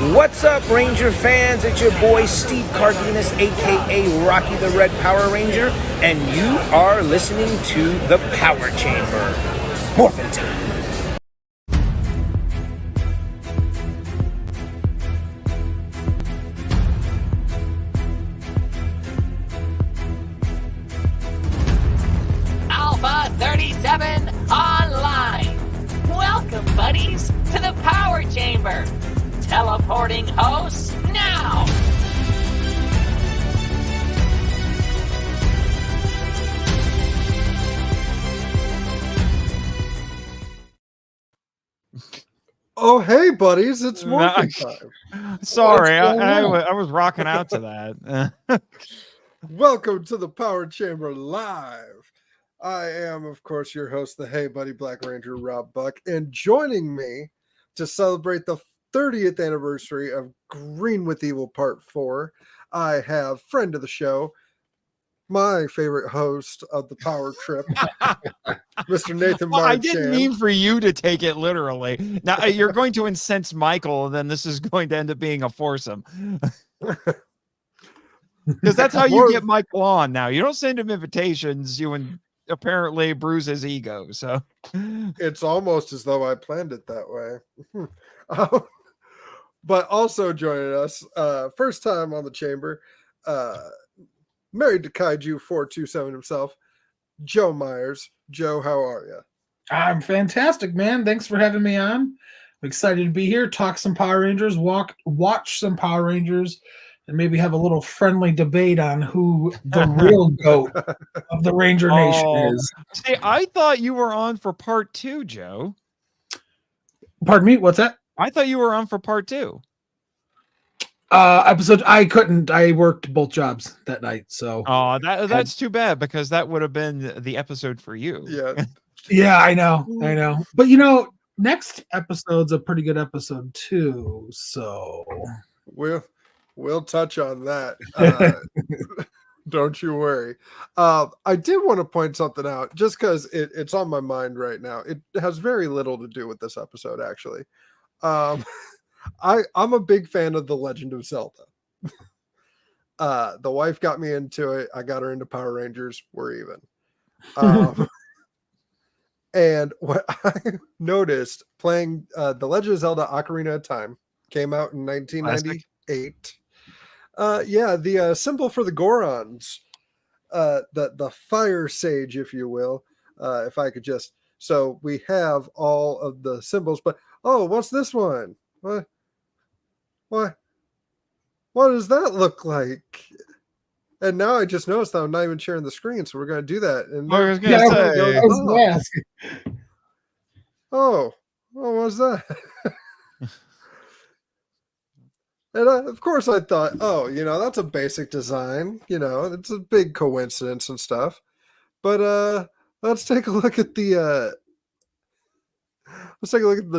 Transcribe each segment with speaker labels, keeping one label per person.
Speaker 1: What's up, Ranger fans? It's your boy Steve Cardenas, aka Rocky the Red Power Ranger, and you are listening to The Power Chamber. Morphin' time.
Speaker 2: Alpha 37 online. Welcome, buddies, to the Power Chamber. Teleporting hosts now.
Speaker 3: Oh, hey, buddies, it's morphin' time.
Speaker 4: Sorry, I was rocking out to that.
Speaker 3: Welcome to the Power Chamber Live. I am, of course, your host, the Hey Buddy Black Ranger, Rob Buck, and joining me to celebrate the 30th anniversary of Green with Evil Part 4, I have friend of the show, my favorite host of the Power Trip, Mr. Nathan Marchand.
Speaker 4: I didn't mean for you to take it literally. Now you're going to incense Michael, and then this is going to end up being a foursome. Because that's how you get Michael on now. You don't send him invitations, you and apparently bruise his ego. So
Speaker 3: it's almost as though I planned it that way. But also joining us, first time on the chamber, married to Kaiju 427 himself, Joe Myers. Joe, how are you?
Speaker 5: I'm fantastic, man. Thanks for having me on. I'm excited to be here, talk some Power Rangers, watch some Power Rangers, and maybe have a little friendly debate on who the real GOAT of the Ranger Nation is.
Speaker 4: See, I thought you were on for part 2, Joe.
Speaker 5: Pardon me, what's that?
Speaker 4: I thought you were on for part 2.
Speaker 5: Episode, I couldn't. I worked both jobs that night, so.
Speaker 4: Oh, that's too bad, because that would have been the episode for you.
Speaker 3: Yeah.
Speaker 5: Yeah, I know. But next episode's a pretty good episode too, so.
Speaker 3: We'll touch on that. Don't you worry. I did want to point something out, just because it's on my mind right now. It has very little to do with this episode, actually. I'm a big fan of The Legend of Zelda. The wife got me into it. I got her into Power Rangers. We're even. And what I noticed playing The Legend of Zelda Ocarina of Time, came out in 1998. The symbol for the Gorons, the fire sage, if you will, if I could just. So we have all of the symbols, but what's this one? What does that look like? And now I just noticed that I'm not even sharing the screen, so we're going to do that. And
Speaker 4: I was going to say,
Speaker 3: what was that? And of course I thought, that's a basic design. It's a big coincidence and stuff. But let's take a look at the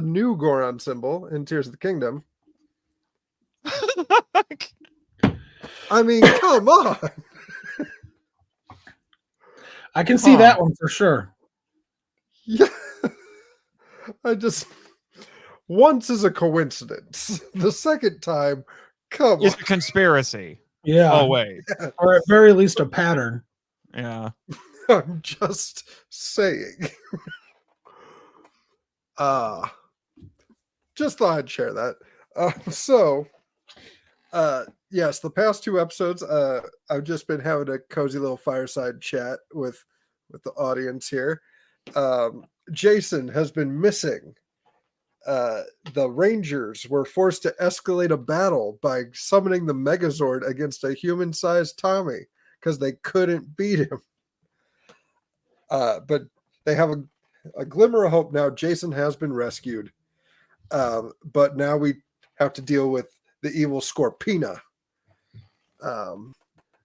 Speaker 3: new Goron symbol in Tears of the Kingdom. I mean, come on.
Speaker 5: I can see that one for sure.
Speaker 3: Yeah. Once is a coincidence. The second time,
Speaker 4: it's a conspiracy.
Speaker 5: Yeah.
Speaker 4: Oh, wait.
Speaker 5: Or at very least a pattern.
Speaker 4: Yeah.
Speaker 3: I'm just saying. Just thought I'd share that. Yes, the past 2 episodes, I've just been having a cozy little fireside chat with the audience here. Jason has been missing. The Rangers were forced to escalate a battle by summoning the Megazord against a human-sized Tommy because they couldn't beat him. But they have a glimmer of hope now. Jason has been rescued. But now we have to deal with the evil Scorpina.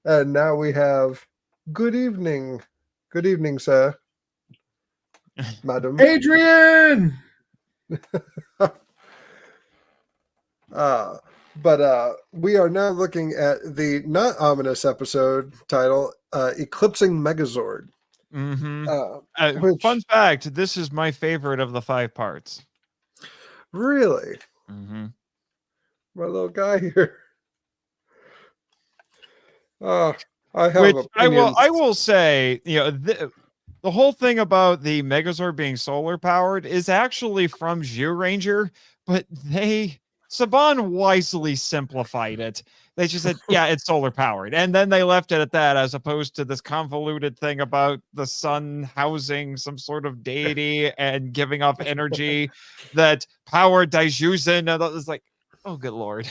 Speaker 3: And now we have good evening, sir. Madam.
Speaker 5: Adrian!
Speaker 3: But we are now looking at the not ominous episode title, Eclipsing Megazord.
Speaker 4: Mm-hmm. Fun fact, this is my favorite of the 5 parts.
Speaker 3: Really?
Speaker 4: Mm-hmm.
Speaker 3: my little guy here. I have
Speaker 4: Which
Speaker 3: opinions.
Speaker 4: I will say, the whole thing about the Megazord being solar powered is actually from Ranger, but Saban wisely simplified it. They just said, yeah, it's solar powered. And then they left it at that, as opposed to this convoluted thing about the sun housing some sort of deity and giving off energy that powered Daijuzin. And it's like, oh, good Lord.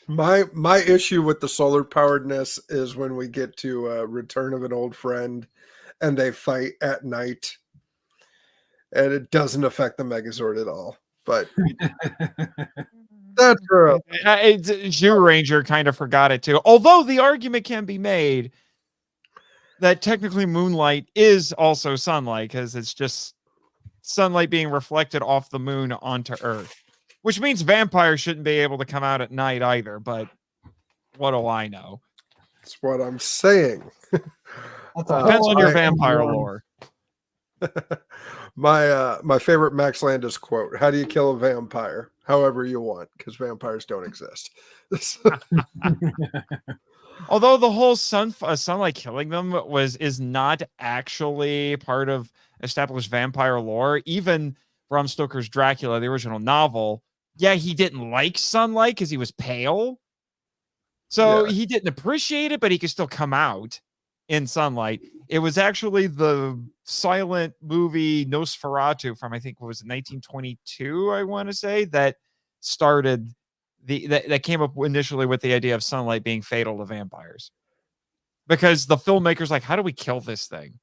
Speaker 3: My issue with the solar poweredness is when we get to Return of an Old Friend and they fight at night. And it doesn't affect the Megazord at all. But that's true.
Speaker 4: Ranger kind of forgot it too. Although the argument can be made that technically moonlight is also sunlight, because it's just sunlight being reflected off the moon onto Earth, which means vampires shouldn't be able to come out at night either. But what do I know?
Speaker 3: That's what I'm saying.
Speaker 4: Depends on your vampire lore.
Speaker 3: My favorite Max Landis quote: "How do you kill a vampire? However you want, because vampires don't exist."
Speaker 4: Although the whole sunlight killing them is not actually part of established vampire lore. Even Bram Stoker's Dracula, the original novel, yeah, he didn't like sunlight because he was pale, so he didn't appreciate it, but he could still come out in sunlight. It was actually the silent movie Nosferatu from, I think, what was it, 1922, I want to say, that started that came up initially with the idea of sunlight being fatal to vampires, because the filmmakers like, how do we kill this thing?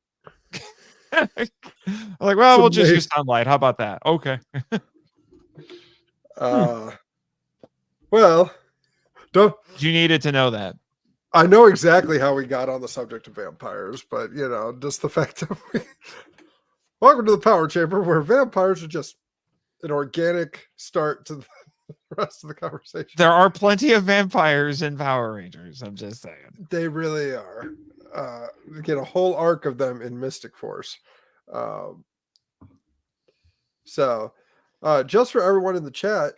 Speaker 4: Like, well, we'll just use sunlight. How about that? Okay.
Speaker 3: Well,
Speaker 4: you needed to know that.
Speaker 3: I know exactly how we got on the subject of vampires, but just the fact that welcome to the Power Chamber, where vampires are just an organic start to the rest of the conversation.
Speaker 4: There are plenty of vampires in Power Rangers. I'm just saying.
Speaker 3: They really are. We get a whole arc of them in Mystic Force. Just for everyone in the chat,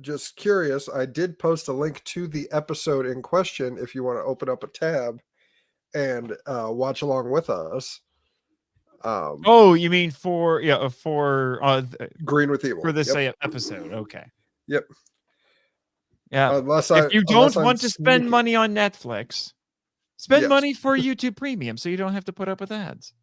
Speaker 3: just curious, I did post a link to the episode in question if you want to open up a tab and watch along with us.
Speaker 4: You mean for
Speaker 3: Green with Evil,
Speaker 4: for this episode? Okay.
Speaker 3: Yep.
Speaker 4: Yeah. If you don't want to spend money on Netflix, spend money for YouTube Premium, so you don't have to put up with ads.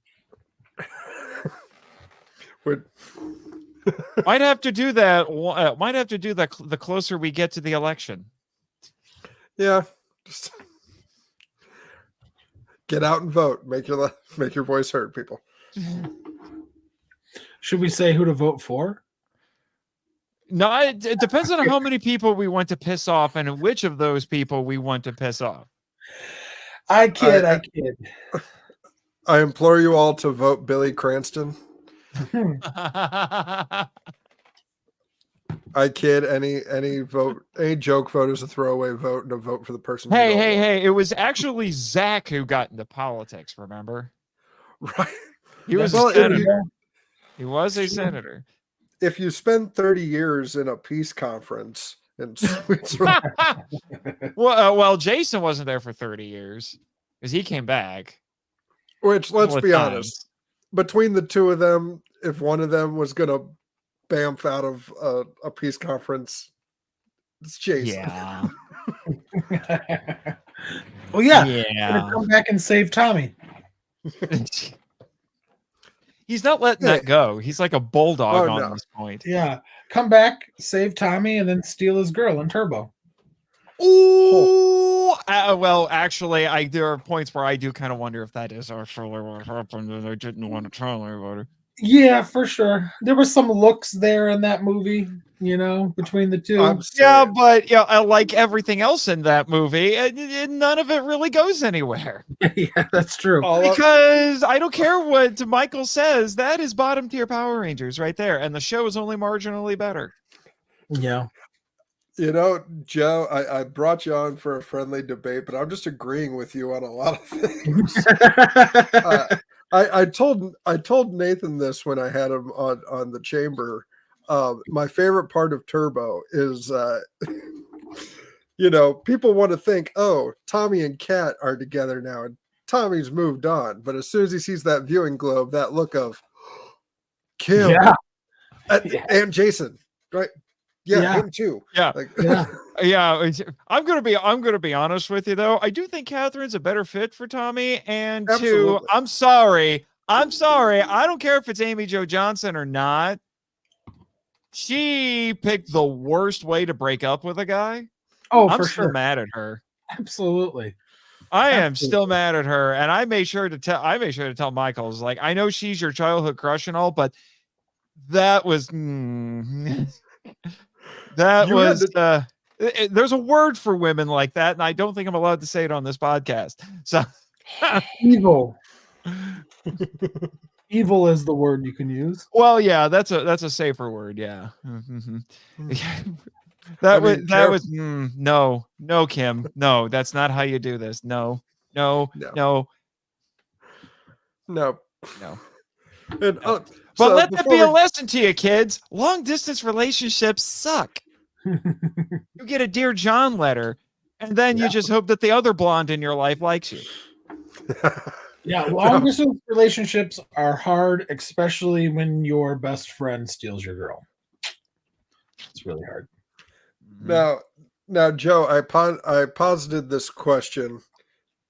Speaker 4: Might have to do that. Might have to do that the closer we get to the election.
Speaker 3: Yeah, just get out and vote. Make your voice heard, people.
Speaker 5: Should we say who to vote for?
Speaker 4: No, it depends on how many people we want to piss off and which of those people we want to piss off.
Speaker 5: I kid.
Speaker 3: I implore you all to vote Billy Cranston. I kid. Any vote, any joke vote is a throwaway vote, and a vote for the person.
Speaker 4: Hey! It was actually Zach who got into politics. Remember?
Speaker 3: Right.
Speaker 4: He was a senator. He was a senator.
Speaker 3: If you spend 30 years in a peace conference in Switzerland,
Speaker 4: well, Jason wasn't there for 30 years because he came back.
Speaker 3: Which, let's be honest, between the two of them, if one of them was going to bamf out of a peace conference, it's Jason.
Speaker 4: Yeah.
Speaker 5: Well, yeah. Come back and save Tommy.
Speaker 4: He's not letting that go. He's like a bulldog on this point.
Speaker 5: Yeah. Come back, save Tommy, and then steal his girl in Turbo.
Speaker 4: Ooh. Well, actually, there are points where I do kind of wonder if that is actually what happened, and I didn't want to tell anybody.
Speaker 5: Yeah, for sure. There were some looks there in that movie, between the two.
Speaker 4: Yeah, but like everything else in that movie, none of it really goes anywhere.
Speaker 5: Yeah, that's true.
Speaker 4: Because I don't care what Michael says, that is bottom tier Power Rangers right there, and the show is only marginally better.
Speaker 5: Yeah.
Speaker 3: Joe, I brought you on for a friendly debate, but I'm just agreeing with you on a lot of things. I told Nathan this when I had him on the chamber. My favorite part of Turbo is, people want to think, oh, Tommy and Kat are together now, and Tommy's moved on. But as soon as he sees that viewing globe, that look of Kim and Jason, right? Yeah, him too.
Speaker 4: Yeah.
Speaker 3: Like,
Speaker 4: Yeah. I'm gonna be honest with you though. I do think Catherine's a better fit for Tommy. And
Speaker 3: Absolutely.
Speaker 4: two, I'm sorry. I don't care if it's Amy Jo Johnson or not. She picked the worst way to break up with a guy.
Speaker 5: Oh,
Speaker 4: I'm
Speaker 5: for
Speaker 4: still
Speaker 5: sure.
Speaker 4: mad at her.
Speaker 5: Absolutely.
Speaker 4: I am still mad at her, and I made sure to tell Michael, like, I know she's your childhood crush and all, but that was there's a word for women like that, and I don't think I'm allowed to say it on this podcast. So
Speaker 5: evil. Evil is the word you can use.
Speaker 4: Well, yeah, that's a safer word. Yeah. Mm-hmm. No, Kim. No, that's not how you do this. No.
Speaker 3: And,
Speaker 4: But let that be a lesson to you, kids. Long distance relationships suck. You get a Dear John letter, and then you just hope that the other blonde in your life likes you.
Speaker 5: Yeah, long distance relationships are hard, especially when your best friend steals your girl. It's really hard.
Speaker 3: Now, Joe, I posited this question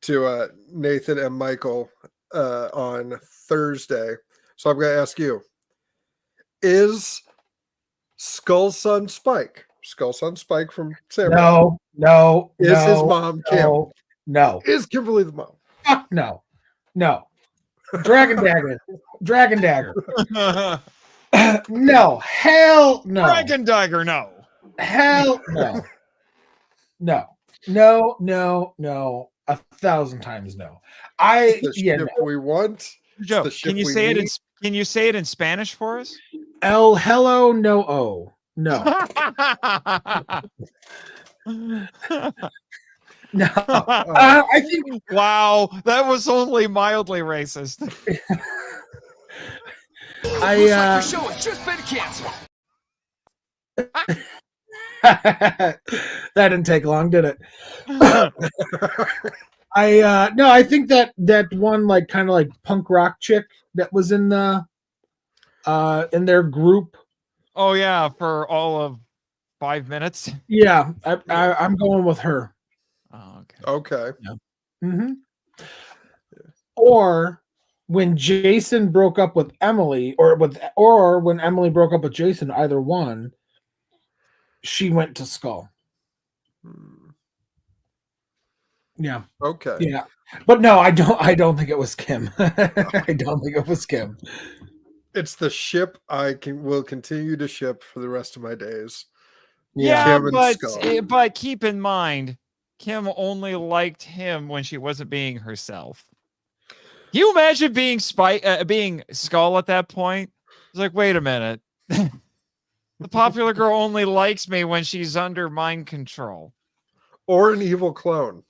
Speaker 3: to Nathan and Michael on Thursday, so I'm going to ask you: is Skull Son Spike from Samurai?
Speaker 5: No.
Speaker 3: Is his mom Kim?
Speaker 5: No.
Speaker 3: Is Kimberly the mom?
Speaker 5: Fuck no. Dragon Dagger. No. Hell no.
Speaker 4: Dragon Dagger, no.
Speaker 5: Hell no. No. 1,000 times no.
Speaker 3: We want.
Speaker 4: Joe, can you say it? Can you say it in Spanish for us?
Speaker 5: El hello no oh no. No, I think.
Speaker 4: Wow, that was only mildly racist.
Speaker 6: Your show has just been canceled.
Speaker 5: That didn't take long, did it? I think that one like kind of like punk rock chick that was in the in their group.
Speaker 4: Oh yeah, for all of 5 minutes.
Speaker 5: Yeah, I'm going with her.
Speaker 4: Oh,
Speaker 3: okay.
Speaker 5: Yeah. Mm-hmm. Or when Jason broke up with Emily, or when Emily broke up with Jason, either one, she went to Skull. Yeah.
Speaker 3: Okay.
Speaker 5: Yeah. But no, I don't think it was Kim. I don't think it was Kim.
Speaker 3: It's the ship I will continue to ship for the rest of my days.
Speaker 4: Yeah, but keep in mind, Kim only liked him when she wasn't being herself. Can you imagine being Skull at that point? It's like, wait a minute. The popular girl only likes me when she's under mind control.
Speaker 3: Or an evil clone.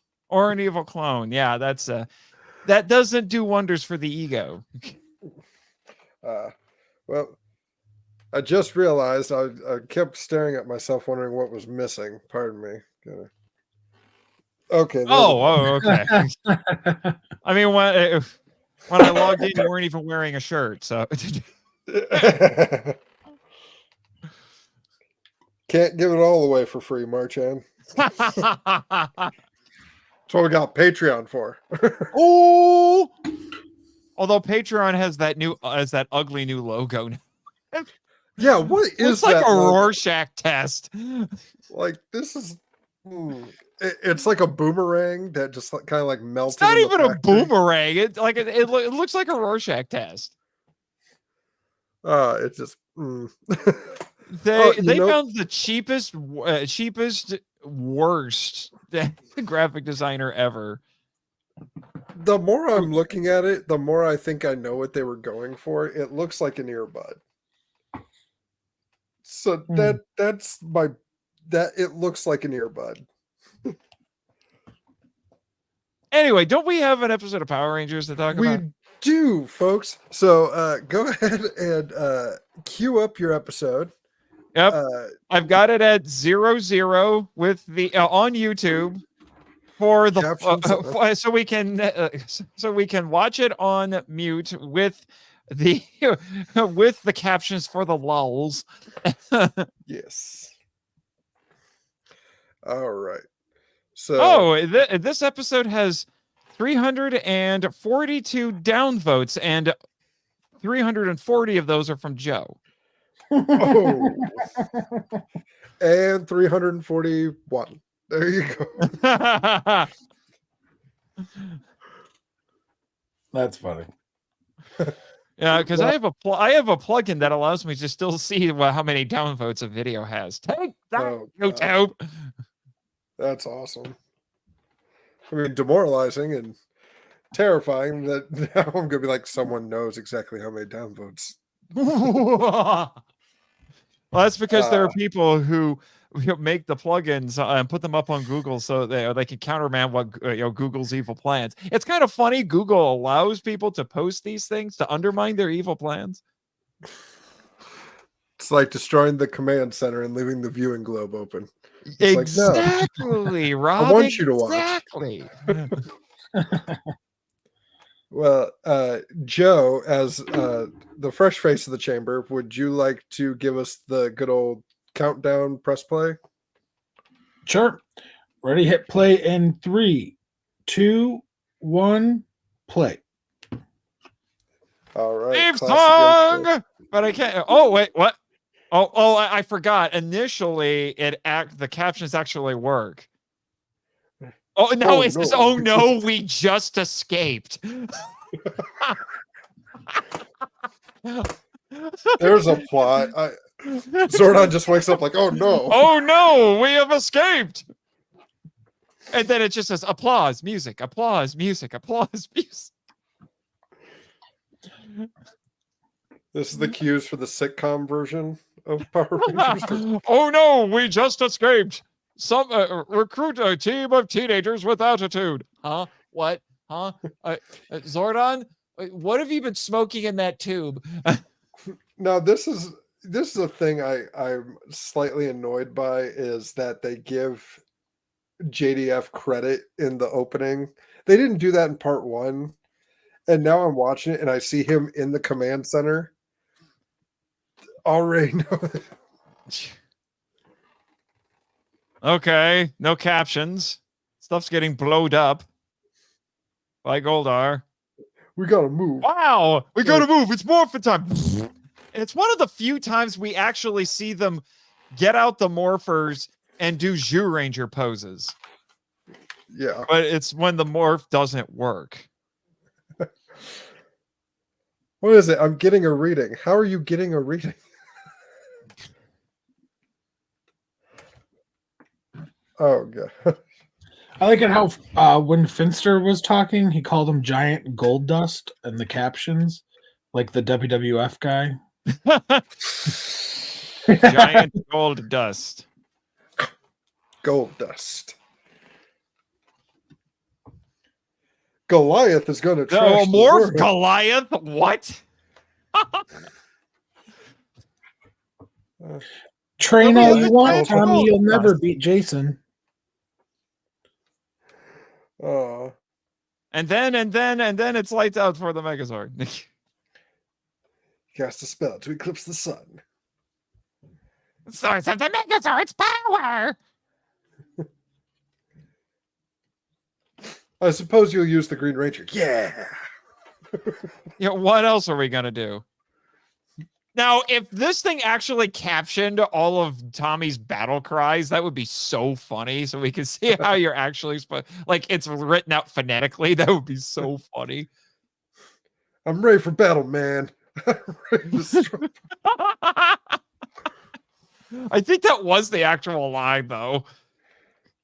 Speaker 4: Yeah, that doesn't do wonders for the ego.
Speaker 3: Well, I just realized I kept staring at myself wondering what was missing. Pardon me. Okay.
Speaker 4: Okay. I mean, when I logged in, you weren't even wearing a shirt, so.
Speaker 3: Can't give it all away for free, Marchan. That's what we got Patreon for.
Speaker 4: Oh, although Patreon has that ugly new logo now.
Speaker 3: Yeah, what is
Speaker 4: it's like
Speaker 3: that
Speaker 4: a
Speaker 3: logo?
Speaker 4: Rorschach test.
Speaker 3: Like this is, it's like a boomerang that just kind of like melted.
Speaker 4: It's not even a boomerang. It looks like a Rorschach test.
Speaker 3: It's just.
Speaker 4: They found the cheapest, worst graphic designer ever.
Speaker 3: The more I'm looking at it, the more I think I know what they were going for. It looks like an earbud. So it looks like an earbud.
Speaker 4: Anyway, don't we have an episode of Power Rangers to talk about?
Speaker 3: We do, folks. So go ahead and queue up your episode.
Speaker 4: Yep. I've got it at 00 with the on YouTube for the so we can watch it on mute with the with the captions for the lulls.
Speaker 3: Yes. All right. So
Speaker 4: this episode has 342 downvotes, and 340 of those are from Joe.
Speaker 3: Oh. And 341. There you go.
Speaker 5: That's funny.
Speaker 4: Yeah, because I have a plugin that allows me to still see how many downvotes a video has. Take that, YouTube.
Speaker 3: That's awesome. I mean, demoralizing and terrifying that now I'm gonna be like, someone knows exactly how many downvotes.
Speaker 4: Well, that's because there are people who make the plugins and put them up on Google so they can countermand what Google's evil plans. It's kind of funny. Google allows people to post these things to undermine their evil plans.
Speaker 3: It's like destroying the command center and leaving the viewing globe open. It's
Speaker 4: exactly,
Speaker 3: like, no,
Speaker 4: Rob.
Speaker 3: I want you to watch.
Speaker 4: Exactly.
Speaker 3: Well, Joe, as the fresh face of the chamber, would you like to give us the good old countdown press play?
Speaker 5: Sure. Ready, hit play in 3, 2, 1, play.
Speaker 3: All right.
Speaker 4: Theme song! But I can't. Oh, wait, what? Oh, I forgot. Initially, the captions actually work. Oh no! It says, "Oh no, we just escaped."
Speaker 3: There's a plot. Zordon just wakes up like, "Oh no!
Speaker 4: Oh no, we have escaped!" And then it just says, "Applause, music, applause, music, applause, music."
Speaker 3: This is the cues for the sitcom version of Power Rangers.
Speaker 4: Oh no, we just escaped. Some recruit a team of teenagers with attitude. Huh? What? Huh? Zordon, what have you been smoking in that tube?
Speaker 3: Now, this is a thing I'm slightly annoyed by, is that they give JDF credit in the opening. They didn't do that in part 1. And now I'm watching it and I see him in the command center. Already know that.
Speaker 4: Okay, no captions. Stuff's getting blowed up by Goldar.
Speaker 3: We gotta move.
Speaker 4: Wow, we gotta move. It's morphin' time. It's one of the few times we actually see them get out the morphers and do Zhu Ranger poses.
Speaker 3: Yeah.
Speaker 4: But it's when the morph doesn't work.
Speaker 3: What is it? I'm getting a reading. How are you getting a reading? Oh, God.
Speaker 5: I like it how when Finster was talking, he called him Giant Gold Dust in the captions, like the WWF guy.
Speaker 4: Giant Gold Dust.
Speaker 3: Gold Dust. Goliath is going to trash the
Speaker 4: morph
Speaker 3: world.
Speaker 4: Goliath? What?
Speaker 5: Train all you want, Tommy. You'll never beat Jason.
Speaker 4: And then it's lights out for the Megazord.
Speaker 3: Cast a spell to eclipse the sun.
Speaker 2: Source of the Megazord's power.
Speaker 3: I suppose you'll use the Green Ranger. Yeah.
Speaker 4: Yeah, what else are we gonna do? Now, if this thing actually captioned all of Tommy's battle cries, that would be so funny. So we can see how you're actually like it's written out phonetically. That would be so funny.
Speaker 3: I'm ready for battle, man.
Speaker 4: I think that was the actual line, though.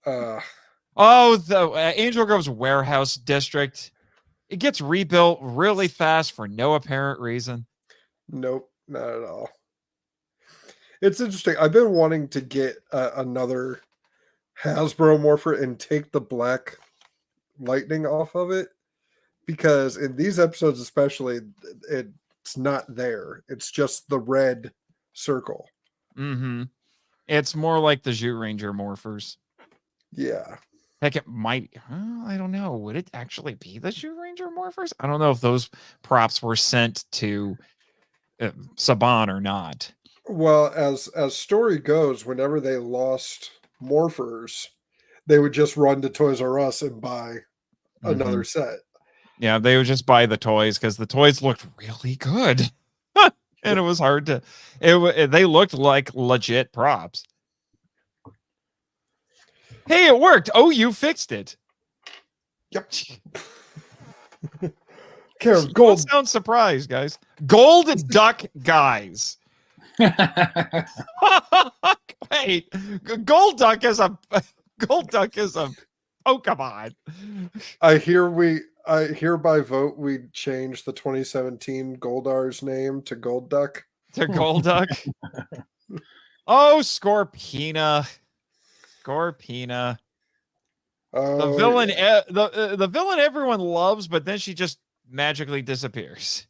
Speaker 3: The
Speaker 4: Angel Grove's warehouse district. It gets rebuilt really fast for no apparent reason.
Speaker 3: Nope, not at all. It's interesting. I've been wanting to get another Hasbro morpher and take the black lightning off of it, because in these episodes especially, it's not there. It's just the red circle.
Speaker 4: Mm-hmm. It's more like the Zhu Ranger morphers.
Speaker 3: Yeah.
Speaker 4: Heck, it might. I don't know. Would it actually be the Zhu Ranger morphers? I don't know if those props were sent to Saban or not.
Speaker 3: Well, as story goes, whenever they lost morphers, they would just run to Toys R Us and buy another set.
Speaker 4: Yeah, they would just buy the toys because the toys looked really good, and it was hard to. They looked like legit props. Hey, it worked. Oh, you fixed it.
Speaker 3: Yep. Care of gold.
Speaker 4: Don't sound surprised, guys. Gold Duck guys. Wait, Gold Duck is a Pokemon.
Speaker 3: I hereby vote we change the 2017 Goldar's name to Gold Duck.
Speaker 4: To Gold Duck. Oh, Scorpina. Scorpina. The villain, the villain everyone loves, but then she just magically disappears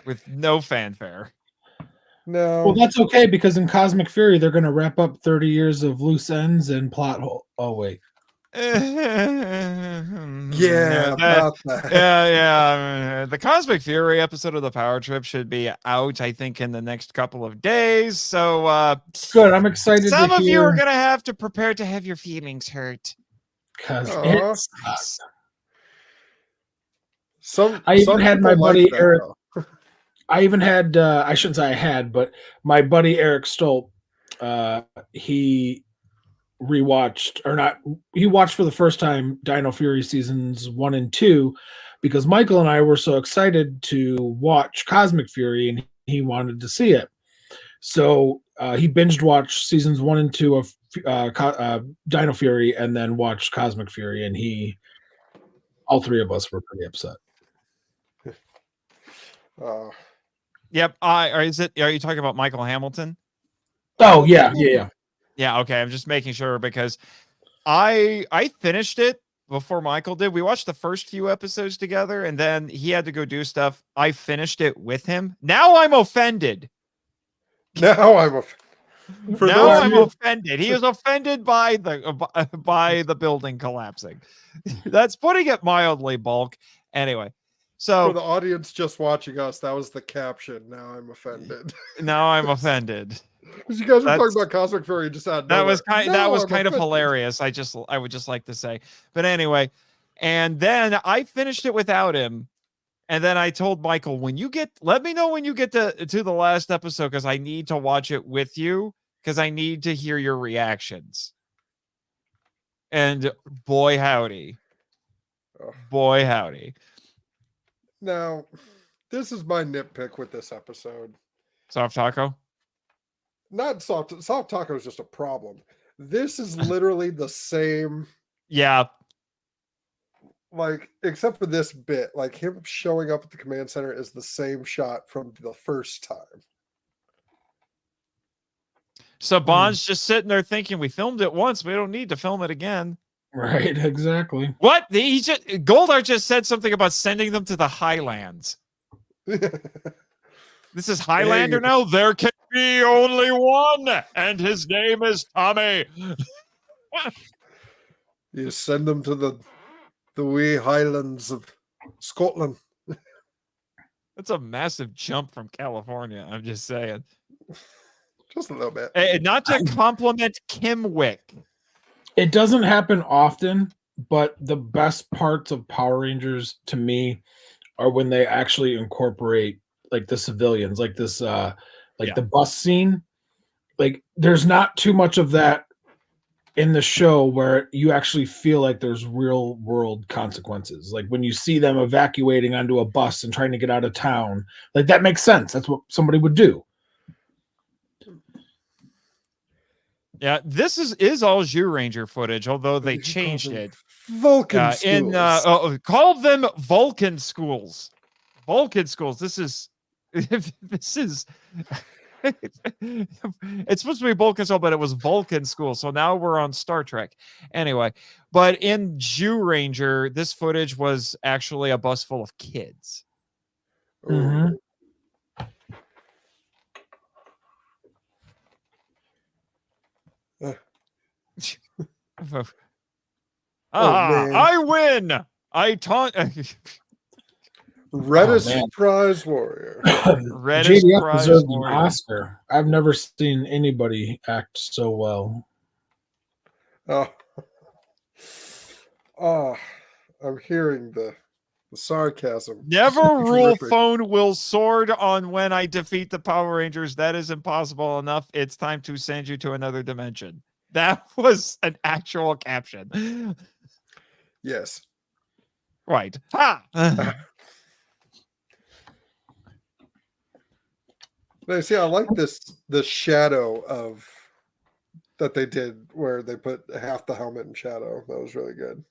Speaker 4: with no fanfare.
Speaker 3: No.
Speaker 5: Well, that's okay because in Cosmic Fury they're going to wrap up 30 years of loose ends and plot hole. Oh wait.
Speaker 3: Yeah,
Speaker 4: about
Speaker 3: that.
Speaker 4: Yeah. The Cosmic Fury episode of the Power Trip should be out, I think, in the next couple of days. So
Speaker 5: good. I'm excited.
Speaker 4: Some of you are gonna have to prepare to have your feelings hurt.
Speaker 5: Because I even had my buddy Eric. I even had I shouldn't say I had, but my buddy Eric Stolt, he rewatched or not, he watched for the first time Dino Fury seasons 1 and 2 because Michael and I were so excited to watch Cosmic Fury and he wanted to see it. So he binged watched seasons 1 and 2 of Dino Fury and then watched Cosmic Fury, and all three of us were pretty upset.
Speaker 4: Yep. Are you talking about Michael Hamilton?
Speaker 5: Oh yeah.
Speaker 4: Yeah, okay. I'm just making sure because I finished it before Michael did. We watched the first few episodes together and then he had to go do stuff. I finished it with him. Now I'm offended.
Speaker 3: I'm
Speaker 4: offended. He is offended by the building collapsing. That's putting it mildly, Bulk. Anyway, so
Speaker 3: for the audience just watching us, that was the caption. Now I'm offended.
Speaker 4: Now I'm offended.
Speaker 3: Because you guys were talking about Cosmic Fury just out.
Speaker 4: That was kind of hilarious. I would just like to say, but anyway, and then I finished it without him, and then I told Michael, let me know when you get to the last episode because I need to watch it with you because I need to hear your reactions. And boy howdy.
Speaker 3: Now, this is my nitpick with this episode.
Speaker 4: Soft taco?
Speaker 3: Not soft taco is just a problem. This is literally the same.
Speaker 4: Yeah.
Speaker 3: Like, except for this bit, like him showing up at the command center is the same shot from the first time.
Speaker 4: Saban's just sitting there thinking we filmed it once. We don't need to film it again.
Speaker 5: Right, exactly.
Speaker 4: What? Goldar just said something about sending them to the Highlands. This is Highlander now? There can be only one, and his name is Tommy.
Speaker 3: You send them to the wee Highlands of Scotland.
Speaker 4: That's a massive jump from California, I'm just saying.
Speaker 3: Just a little bit.
Speaker 4: And not to compliment Kim Wick.
Speaker 5: It doesn't happen often, but the best parts of Power Rangers to me are when they actually incorporate like the civilians, like this the bus scene. Like there's not too much of that in the show where you actually feel like there's real world consequences. Like when you see them evacuating onto a bus and trying to get out of town, like that makes sense. That's what somebody would do.
Speaker 4: Yeah, this is all Zhu Ranger footage, although they changed it.
Speaker 3: Vulcan schools.
Speaker 4: Call them Vulcan schools. Vulcan schools. This is it's supposed to be Vulcan school, but it was Vulcan school. So now we're on Star Trek. Anyway, but in Zhu Ranger, this footage was actually a bus full of kids.
Speaker 5: Mm-hmm.
Speaker 3: man.
Speaker 4: I win. I taunt.
Speaker 3: Reddest
Speaker 5: man.
Speaker 3: Prize Warrior.
Speaker 4: Reddest
Speaker 5: JDF
Speaker 4: prize
Speaker 5: deserved an
Speaker 4: warrior.
Speaker 5: Oscar. I've never seen anybody act so well.
Speaker 3: Oh, oh, I'm hearing the sarcasm.
Speaker 4: Never rule
Speaker 3: Terrific.
Speaker 4: phone will sword on when I defeat the Power Rangers. That is impossible enough. It's time to send you to another dimension. That was an actual caption.
Speaker 3: Yes.
Speaker 4: Right. Ha!
Speaker 3: Now, see, I like this shadow of that they did where they put half the helmet in shadow. That was really good.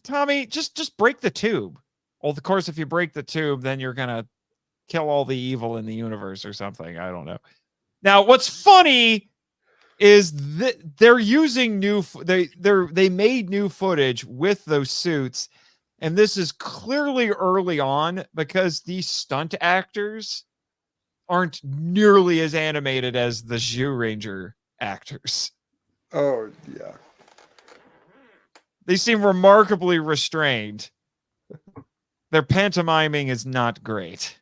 Speaker 4: Tommy, just break the tube. Well, of course, if you break the tube, then you're gonna kill all the evil in the universe or something. I don't know. Now, what's funny is that they're using they made new footage with those suits, and this is clearly early on because these stunt actors aren't nearly as animated as the Zhu Ranger actors.
Speaker 3: Oh yeah.
Speaker 4: They seem remarkably restrained. Their pantomiming is not great.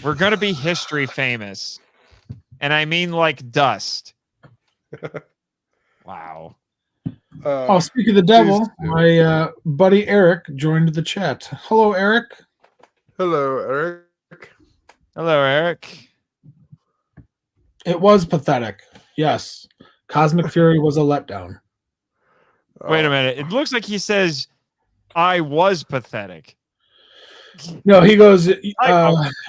Speaker 4: We're going to be history famous. And I mean like dust. Wow.
Speaker 5: Oh, speak of the devil, my buddy Eric joined the chat. Hello, Eric.
Speaker 3: Hello, Eric.
Speaker 4: Hello, Eric.
Speaker 5: It was pathetic. Yes. Cosmic Fury was a letdown.
Speaker 4: Wait a minute. It looks like he says, I was pathetic.
Speaker 5: No, he goes,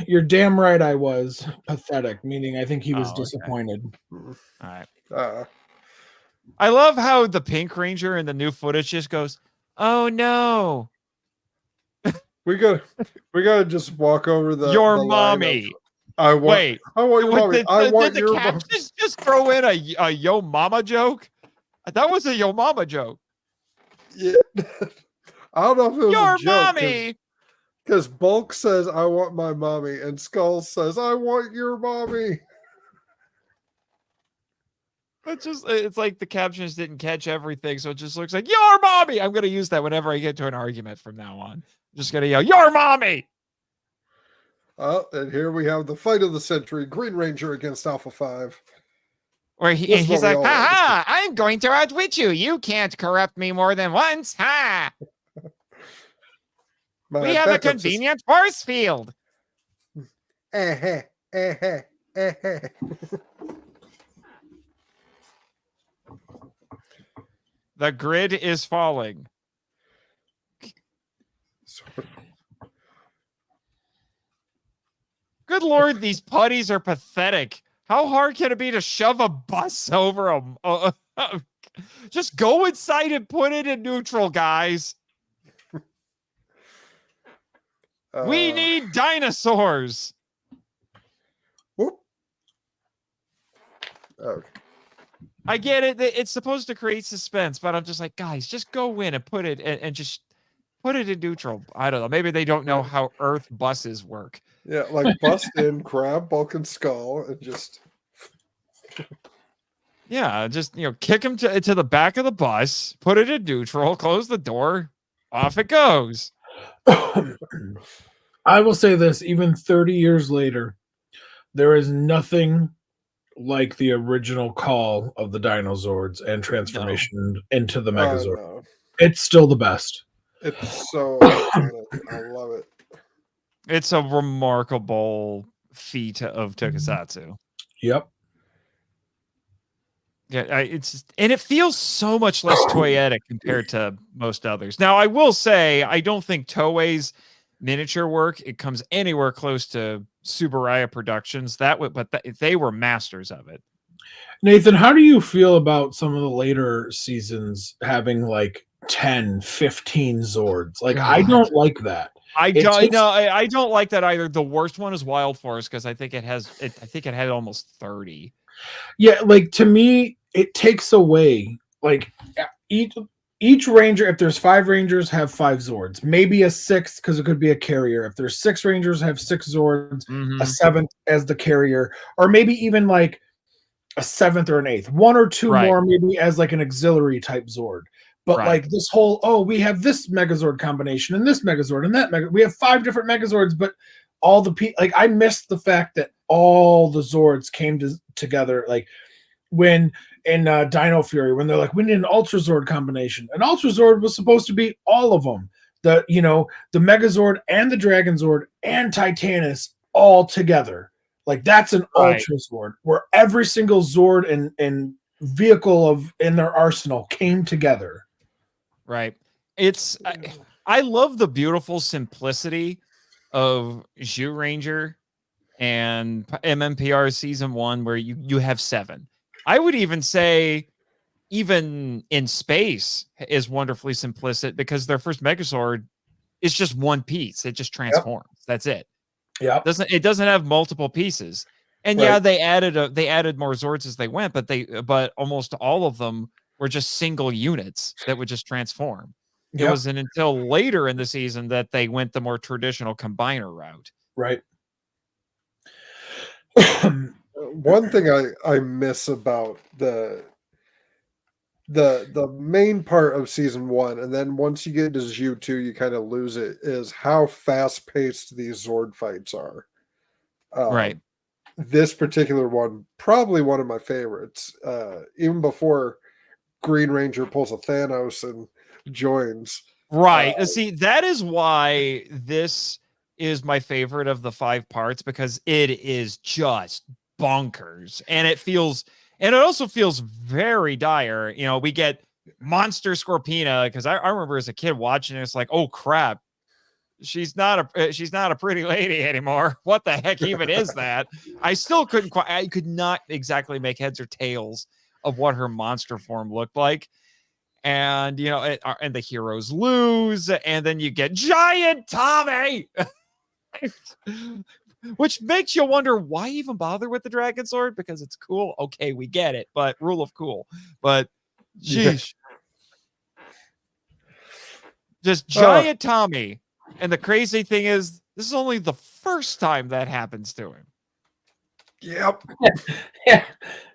Speaker 5: you're damn right I was pathetic, meaning I think he was disappointed.
Speaker 4: All right.
Speaker 3: Uh,
Speaker 4: I love how the Pink Ranger in the new footage just goes, oh no.
Speaker 3: we gotta just walk over
Speaker 4: Your
Speaker 3: the line
Speaker 4: mommy.
Speaker 3: of, I want your mommy. I want
Speaker 4: the
Speaker 3: your
Speaker 4: captions
Speaker 3: mommy.
Speaker 4: just throw in a yo mama joke? That was a yo mama joke.
Speaker 3: Yeah. I don't know if it was
Speaker 4: Your
Speaker 3: a joke.
Speaker 4: mommy.
Speaker 3: Because Bulk says, I want my mommy, and Skull says, I want your mommy.
Speaker 4: It's like the captions didn't catch everything, so it just looks like your mommy. I'm gonna use that whenever I get to an argument from now on. I'm just gonna yell, your mommy.
Speaker 3: And here we have the fight of the century, Green Ranger against Alpha 5.
Speaker 4: Where he's like, ha ha, I'm going to outwit you. You can't corrupt me more than once. Ha! We have a convenient force field.
Speaker 3: The
Speaker 4: grid is falling. Good Lord, these putties are pathetic. How hard can it be to shove a bus over a... just go inside and put it in neutral, guys. We need dinosaurs.
Speaker 3: Whoop. Okay.
Speaker 4: I get it. It's supposed to create suspense, but I'm just like, guys, just go in and put it and just put it in neutral. I don't know. Maybe they don't know how Earth buses work.
Speaker 3: Yeah, like bust in, grab Bulk and Skull, and just...
Speaker 4: Yeah, just, kick him to the back of the bus, put it in neutral, close the door, off it goes.
Speaker 5: I will say this, even 30 years later, there is nothing like the original call of the Dinozords and transformation into the Megazord.
Speaker 3: No.
Speaker 5: It's still the best.
Speaker 3: It's so iconic. I love it.
Speaker 4: It's a remarkable feat of Tokusatsu.
Speaker 5: Yep.
Speaker 4: Yeah, and it feels so much less toyetic compared to most others. Now, I will say, I don't think Toei's miniature work comes anywhere close to Subaraya Productions. They were masters of it.
Speaker 5: Nathan, how do you feel about some of the later seasons having like 10, 15 Zords? Like, God. I don't like that.
Speaker 4: I don't like that either. The worst one is Wild Force because I think it had almost 30.
Speaker 5: Yeah, like to me, it takes away like each ranger. If there's 5 rangers, have 5 Zords. Maybe a 6th because it could be a carrier. If there's 6 rangers, have 6 Zords. A 7th as the carrier, or maybe even like a 7th or an 8th, 1 or 2
Speaker 4: Right.
Speaker 5: more maybe as like an auxiliary type Zord. But
Speaker 4: Right.
Speaker 5: like this whole, we have this Megazord combination and this Megazord and that we have 5 different Megazords, but all the like I missed the fact that all the Zords came together, like when in Dino Fury, when they're like, we need an Ultra Zord combination. An Ultra Zord was supposed to be all of them. The Megazord and the Dragon Zord and Titanus all together. Like that's an
Speaker 4: Right.
Speaker 5: Ultra Zord where every single Zord and vehicle in their arsenal came together.
Speaker 4: Right. I love the beautiful simplicity of Zhu Ranger and MMPR season 1, where you have 7. I would even say even in space is wonderfully simplistic, because their first Megazord is just one piece. It just transforms. That's it.
Speaker 5: Yeah.
Speaker 4: It doesn't have multiple pieces. And yeah, they added more Zords as they went, but almost all of them were just single units that would just transform. It wasn't until later in the season that they went the more traditional combiner route.
Speaker 5: Right.
Speaker 3: One thing I miss about the main part of season 1, and then once you get to Zhu 2, you kind of lose it, is how fast paced these Zord fights are.
Speaker 4: Right.
Speaker 3: This particular one, probably one of my favorites. Even before Green Ranger pulls a Thanos and joins.
Speaker 4: Right. See, that is why this is my favorite of the 5 parts, because it is just bonkers, and it also feels very dire. We get monster Scorpina, because I remember as a kid watching it, it's like, oh crap, she's not a pretty lady anymore. What the heck even is that? I could not exactly make heads or tails of what her monster form looked like. And and the heroes lose, and then you get Giant Tommy, which makes you wonder why even bother with the Dragon Sword, because it's cool. Okay, we get it, but rule of cool. But sheesh, just Giant Tommy. And the crazy thing is, this is only the first time that happens to him.
Speaker 3: Yep.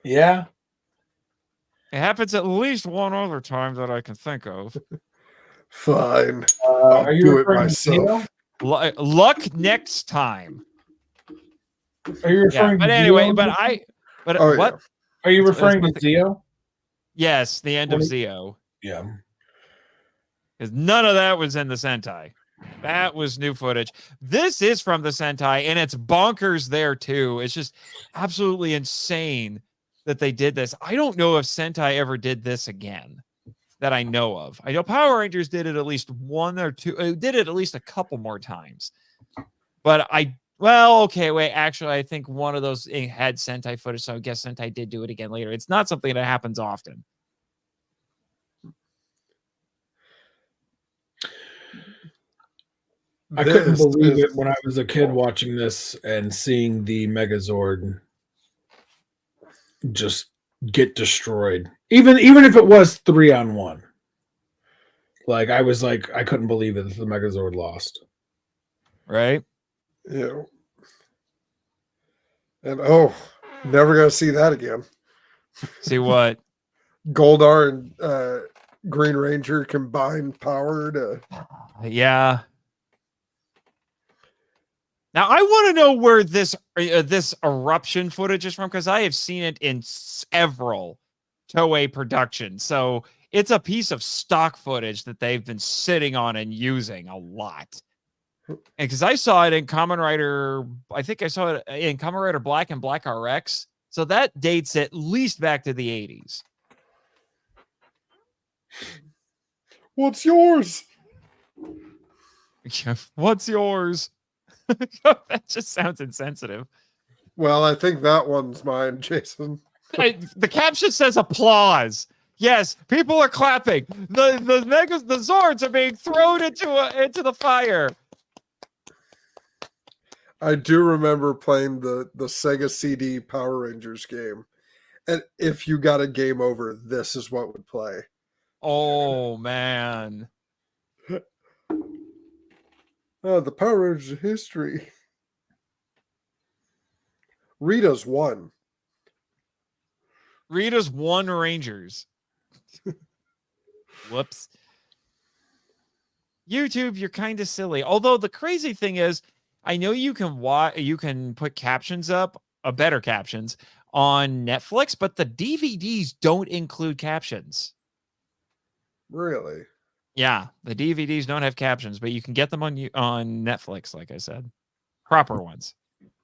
Speaker 5: Yeah.
Speaker 4: It happens at least one other time that I can think of.
Speaker 3: Fine.
Speaker 5: Are you
Speaker 3: do it
Speaker 5: referring
Speaker 3: myself.
Speaker 5: to
Speaker 4: Luck next time.
Speaker 5: Are you referring
Speaker 4: but
Speaker 5: to
Speaker 4: anyway,
Speaker 5: Zeo?
Speaker 4: what?
Speaker 5: Are you referring to Zeo?
Speaker 4: Yes, the end of Zeo.
Speaker 5: Yeah.
Speaker 4: Because none of that was in the Sentai. That was new footage. This is from the Sentai, and it's bonkers there too. It's just absolutely insane that they did this. I don't know if Sentai ever did this again that I know of. I know Power Rangers did it at least one or two, did it at least a couple more times. But actually, I think one of those had Sentai footage, so I guess Sentai did do it again later. It's not something that happens often.
Speaker 5: I couldn't believe it when I was a kid watching this and seeing the Megazord just get destroyed. Even if it was 3-on-1. Like I was like, I couldn't believe it that the Megazord lost.
Speaker 4: Right?
Speaker 3: Yeah. And never gonna see that again.
Speaker 4: See what?
Speaker 3: Goldar and Green Ranger combined power to.
Speaker 4: Yeah. Now I want to know where this eruption footage is from, because I have seen it in several Toei productions. So it's a piece of stock footage that they've been sitting on and using a lot. And because I saw it in Kamen Rider, I think I saw it in Kamen Rider Black and Black RX. So that dates at least back to the 80s.
Speaker 3: What's yours?
Speaker 4: What's yours? That just sounds insensitive.
Speaker 3: Well, I think that one's mine, Jason.
Speaker 4: The caption says applause. Yes, people are clapping. The Zords are being thrown into the fire.
Speaker 3: I do remember playing the Sega CD Power Rangers game. And if you got a game over, this is what would play.
Speaker 4: Oh, man.
Speaker 3: The Power Rangers history. Rita's won.
Speaker 4: Rita's one Rangers. Whoops. YouTube, you're kind of silly. Although the crazy thing is, I know you can put captions up, better captions on Netflix, but the DVDs don't include captions.
Speaker 3: Really?
Speaker 4: Yeah, the DVDs don't have captions, but you can get them on Netflix, like I said. Proper ones.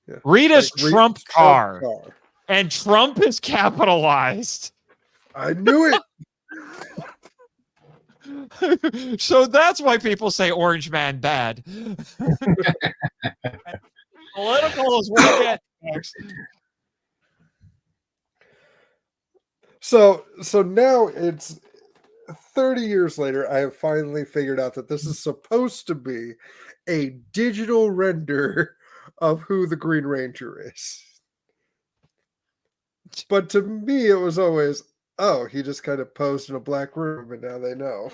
Speaker 3: Yeah.
Speaker 4: Rita's
Speaker 3: Like
Speaker 4: Trump
Speaker 3: Rita's
Speaker 4: car.
Speaker 3: Trump car.
Speaker 4: And Trump is capitalized.
Speaker 3: I knew it.
Speaker 4: So that's why people say Orange Man bad. Political is what it is.
Speaker 3: So now it's 30 years later. I have finally figured out that this is supposed to be a digital render of who the Green Ranger is. But to me, it was always, oh, he just kind of posed in a black room, and now they know.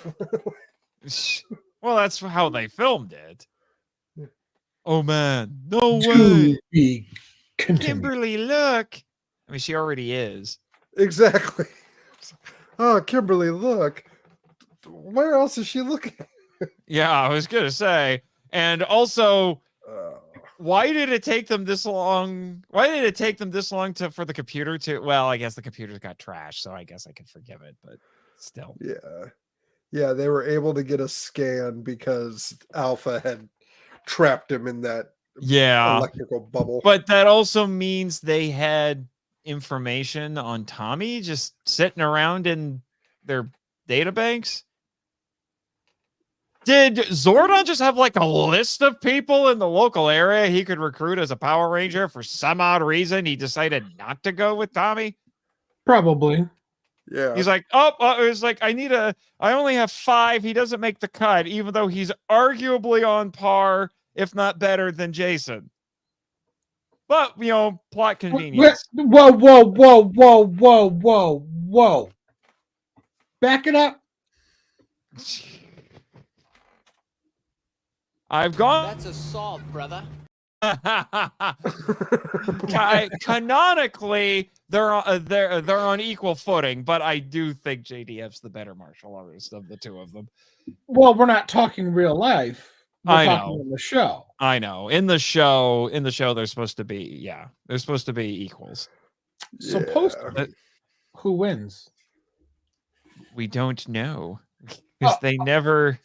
Speaker 4: Well, that's how they filmed it. Oh man, no
Speaker 5: To
Speaker 4: way.
Speaker 5: be continued.
Speaker 4: Kimberly, look. I mean, she already is.
Speaker 3: Exactly. Oh, Kimberly, look. Where else is she looking?
Speaker 4: Yeah, I was gonna say. And also, why did it take them this long? Why did it take them this long for the computer to? Well, I guess the computer got trashed, so I guess I can forgive it. But still,
Speaker 3: yeah, they were able to get a scan because Alpha had trapped him in that electrical bubble.
Speaker 4: But that also means they had information on Tommy just sitting around in their databanks. Did Zordon just have like a list of people in the local area he could recruit as a Power Ranger? For some odd reason, he decided not to go with Tommy.
Speaker 5: Probably.
Speaker 3: Yeah.
Speaker 4: He's like, it's like, I only have 5. He doesn't make the cut, even though he's arguably on par, if not better than Jason. But, plot convenience.
Speaker 5: Whoa. Back it up.
Speaker 4: I've gone.
Speaker 6: That's assault, brother.
Speaker 4: Canonically, they're on equal footing, but I do think JDF's the better martial artist of the two of them.
Speaker 5: Well, we're not talking real life. We're talking
Speaker 4: know.
Speaker 5: in the show.
Speaker 4: I know. In the show, they're supposed to be, they're supposed to be equals.
Speaker 5: Supposed to. Who wins?
Speaker 4: We don't know. Because they never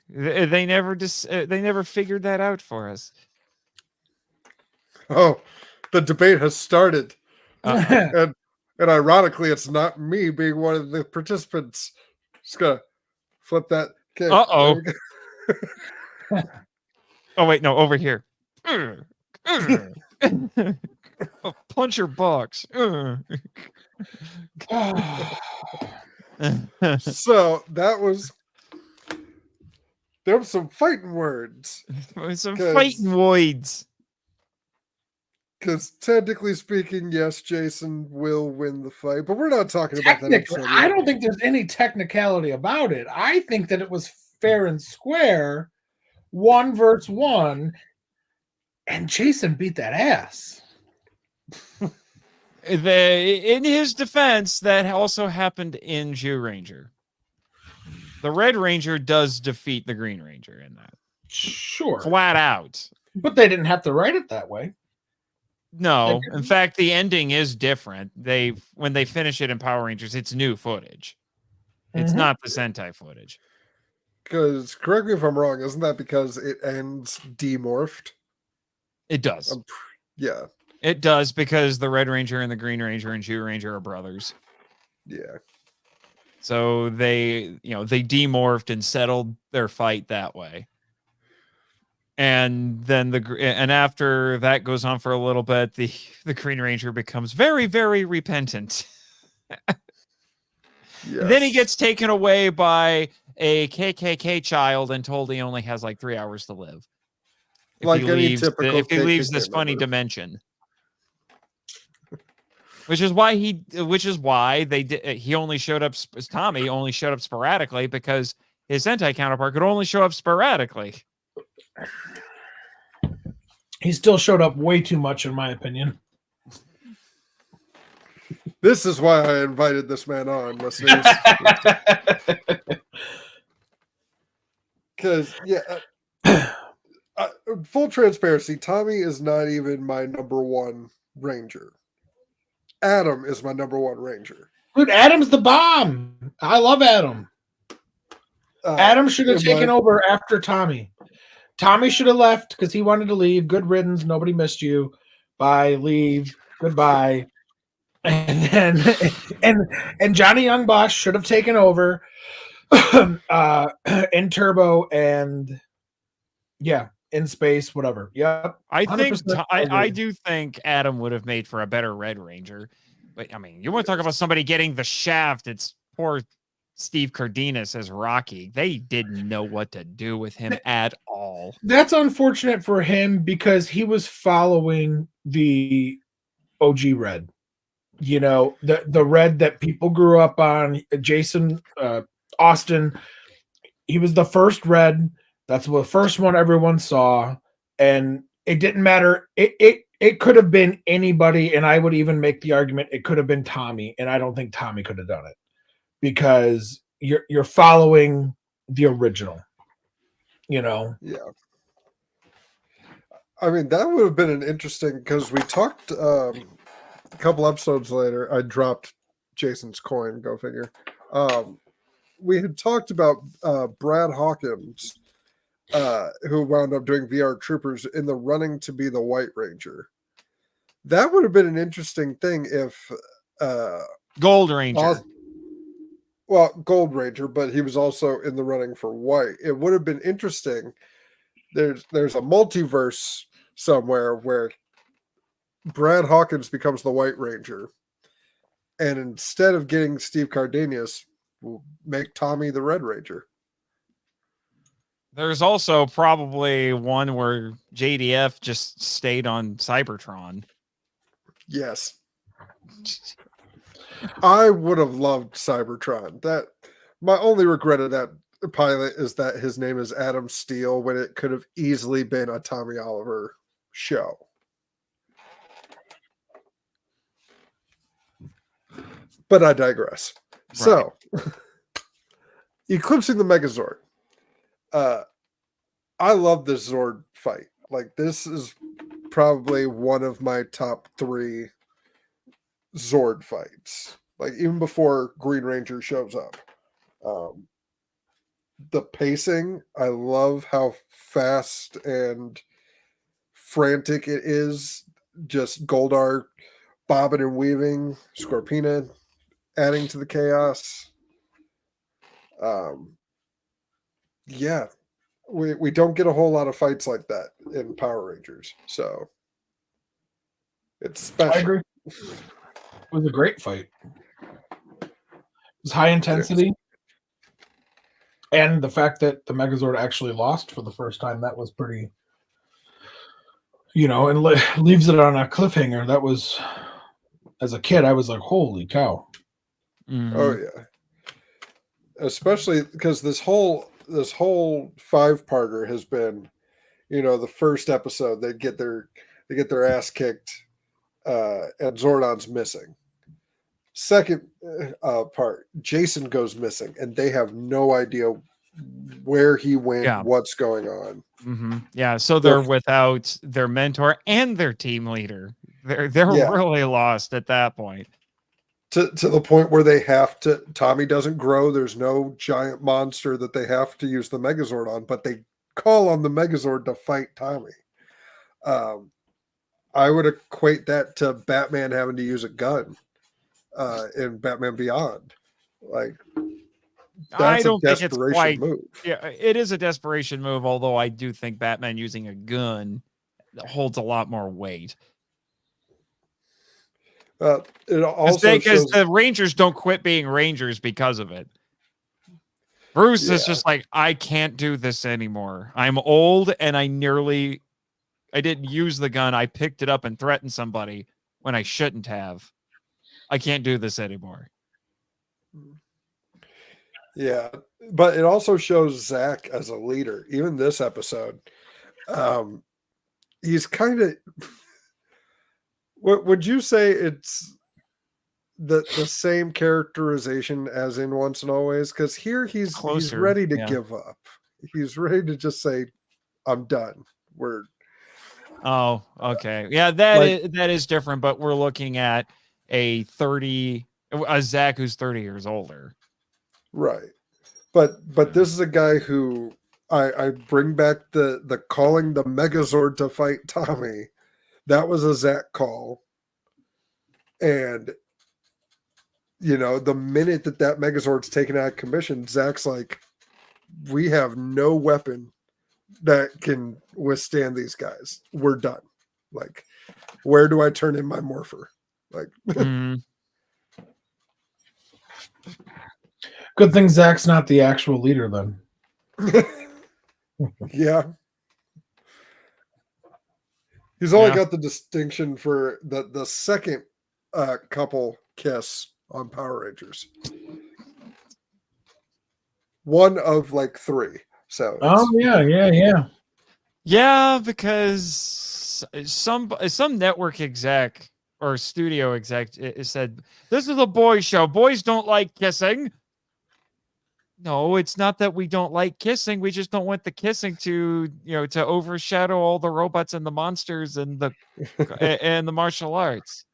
Speaker 4: figured that out for us.
Speaker 3: Oh, the debate has started. And ironically, it's not me being one of the participants. Just gonna flip that. Okay,
Speaker 4: oh wait, no, over here. Punch your box.
Speaker 3: So there was some fighting words.
Speaker 4: Some fighting words.
Speaker 3: Because technically speaking, yes, Jason will win the fight, but we're not talking about that episode.
Speaker 5: I don't think there's any technicality about it. I think that it was fair and square, 1 versus 1, and Jason beat that ass.
Speaker 4: In his defense, that also happened in Jew Ranger. The Red Ranger does defeat the Green Ranger in that.
Speaker 5: Sure.
Speaker 4: Flat out.
Speaker 5: But they didn't have to write it that way.
Speaker 4: No. In fact, the ending is different. When they finish it in Power Rangers, it's new footage. It's not the Sentai footage.
Speaker 3: Because, correct me if I'm wrong, isn't that because it ends demorphed?
Speaker 4: It does.
Speaker 3: Yeah.
Speaker 4: It does, because the Red Ranger and the Green Ranger and Jew Ranger are brothers.
Speaker 3: Yeah.
Speaker 4: So they demorphed and settled their fight that way. And then after that goes on for a little bit, the Green Ranger becomes very, very repentant.
Speaker 3: Yes.
Speaker 4: Then he gets taken away by a KKK child and told he only has like 3 hours to live. If he leaves this funny dimension. Which is why he only showed up. Tommy only showed up sporadically because his Sentai counterpart could only show up sporadically.
Speaker 5: He still showed up way too much, in my opinion.
Speaker 3: This is why I invited this man on, listeners. Because, full transparency, Tommy is not even my number one Ranger. Adam is my number one Ranger.
Speaker 5: Dude, Adam's the bomb. I love Adam. Adam should have taken over after Tommy. Tommy should have left because he wanted to leave. Good riddance. Nobody missed you. Bye. Leave. Goodbye. And then and Johnny Young Bosch should have taken over in Turbo and in space, whatever. Yep.
Speaker 4: I think
Speaker 5: 100%
Speaker 4: I do think Adam would have made for a better Red Ranger. But I mean, you want to talk about somebody getting the shaft? It's poor Steve Cardenas as Rocky. They didn't know what to do with him at all.
Speaker 5: That's unfortunate for him because he was following the OG Red. You know, the Red that people grew up on. Jason Austin, he was the first Red. That's the first one everyone saw, and it didn't matter. It could have been anybody, and I would even make the argument it could have been Tommy, and I don't think Tommy could have done it because you're following the original. You know.
Speaker 3: Yeah. I mean, that would have been an interesting because we talked a couple episodes later. I dropped Jason's coin. Go figure. We had talked about Brad Hawkins, who wound up doing VR Troopers in the running to be the White Ranger. That would have been an interesting thing if
Speaker 4: Gold Ranger.
Speaker 3: Gold Ranger, but he was also in the running for White. It would have been interesting. There's a multiverse somewhere where Brad Hawkins becomes the White Ranger, and instead of getting Steve Cardenas, we'll make Tommy the Red Ranger.
Speaker 4: There's also probably one where JDF just stayed on Cybertron.
Speaker 3: Yes. I would have loved Cybertron. That my only regret of that pilot is that his name is Adam Steele when it could have easily been a Tommy Oliver show. But I digress. Right. So, Eclipsing the Megazord. I love this Zord fight. Like, this is probably one of my top 3 Zord fights. Like, even before Green Ranger shows up. The pacing, I love how fast and frantic it is. Just Goldar bobbing and weaving, Scorpina adding to the chaos. We don't get a whole lot of fights like that in Power Rangers, so it's special.
Speaker 5: I agree. It was a great fight. It was high intensity. And the fact that the Megazord actually lost for the first time, that was pretty, and leaves it on a cliffhanger. That was, as a kid, I was like, holy cow.
Speaker 4: Mm-hmm.
Speaker 3: Oh, yeah. Especially because this whole 5-parter has been, the first episode, they get their ass kicked, and Zordon's missing. Second part, Jason goes missing, and they have no idea where he went, what's going on.
Speaker 4: Mm-hmm. Yeah, so they're without their mentor and their team leader. They're really lost at that point.
Speaker 3: To the point where they have to. Tommy doesn't grow. There's no giant monster that they have to use the Megazord on, but they call on the Megazord to fight Tommy. I would equate that to Batman having to use a gun. In Batman Beyond, like that's a desperation move.
Speaker 4: Yeah, it is a desperation move. Although I do think Batman using a gun holds a lot more weight.
Speaker 3: It also
Speaker 4: because the Rangers don't quit being Rangers because of it. Bruce is just like, I can't do this anymore. I'm old, and I didn't use the gun. I picked it up and threatened somebody when I shouldn't have. I can't do this anymore.
Speaker 3: Yeah, but it also shows Zach as a leader. Even this episode, he's kind of. What would you say? It's the same characterization as in Once and Always, because here he's
Speaker 4: Closer,
Speaker 3: ready to
Speaker 4: yeah.
Speaker 3: give up. He's ready to just say, I'm done. We're
Speaker 4: Oh, okay. Yeah, that
Speaker 3: Like-
Speaker 4: that is different, but we're looking at a Zach who's 30 years older.
Speaker 3: right. But this is a guy who I bring back the calling the Megazord to fight Tommy. That was a Zach call. And the minute that Megazord's taken out of commission, Zach's like, we have no weapon that can withstand these guys. We're done. Like, where do I turn in my morpher? Like,
Speaker 4: Mhm.
Speaker 5: Good thing Zach's not the actual leader then.
Speaker 3: yeah. He's only
Speaker 4: Yeah.
Speaker 3: got the distinction for the second couple kiss on Power Rangers. One of like 3. So
Speaker 5: Oh yeah.
Speaker 4: Yeah, because some network exec or studio exec said, this is a boys show. Boys don't like kissing. No, it's not that we don't like kissing. We just don't want the kissing to overshadow all the robots and the monsters and the and the martial arts.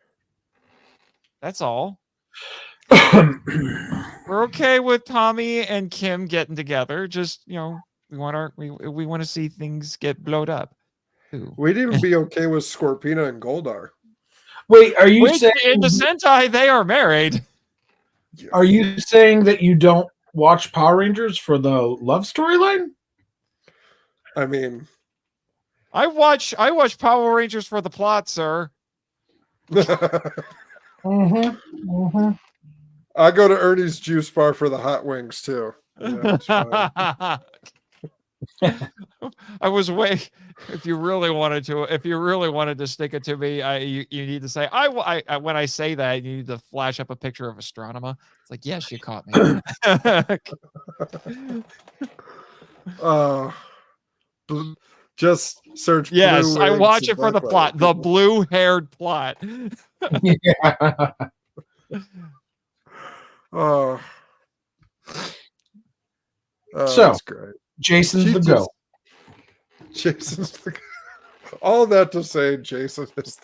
Speaker 4: That's all. We're okay with Tommy and Kim getting together. Just we want we want to see things get blowed up. Too.
Speaker 3: we'd even be okay with Scorpina and Goldar.
Speaker 5: Wait, are you
Speaker 4: Which,
Speaker 5: saying
Speaker 4: in the Sentai they are married?
Speaker 5: are you saying that you don't watch Power Rangers for the love storyline?
Speaker 3: I mean,
Speaker 4: I watch Power Rangers for the plot, sir.
Speaker 3: I go to Ernie's Juice Bar for the hot wings too. Yeah, it's fine.
Speaker 4: I was if you really wanted to stick it to me, you need to say I when I say that you need to flash up a picture of Astronema. It's like, yes, you caught me.
Speaker 3: Just search.
Speaker 4: Yes,
Speaker 3: blue
Speaker 4: I
Speaker 3: wings
Speaker 4: watch
Speaker 3: and
Speaker 4: it for the
Speaker 3: black
Speaker 4: plot, the blue-haired plot.
Speaker 5: Yeah.
Speaker 3: Oh,
Speaker 5: So,
Speaker 3: that's great.
Speaker 5: Jason's
Speaker 3: She
Speaker 5: the
Speaker 3: just-
Speaker 5: go.
Speaker 3: Jason's the all that to say Jason is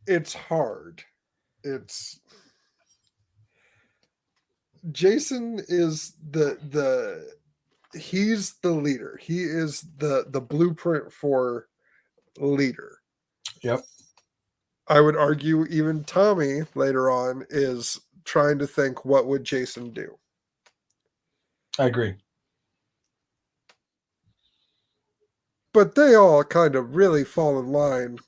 Speaker 3: it's hard. Jason is he's the leader. He is the blueprint for leader.
Speaker 5: Yep.
Speaker 3: I would argue even Tommy later on is trying to think, what would Jason do?
Speaker 5: I agree.
Speaker 3: But they all kind of really fall in line.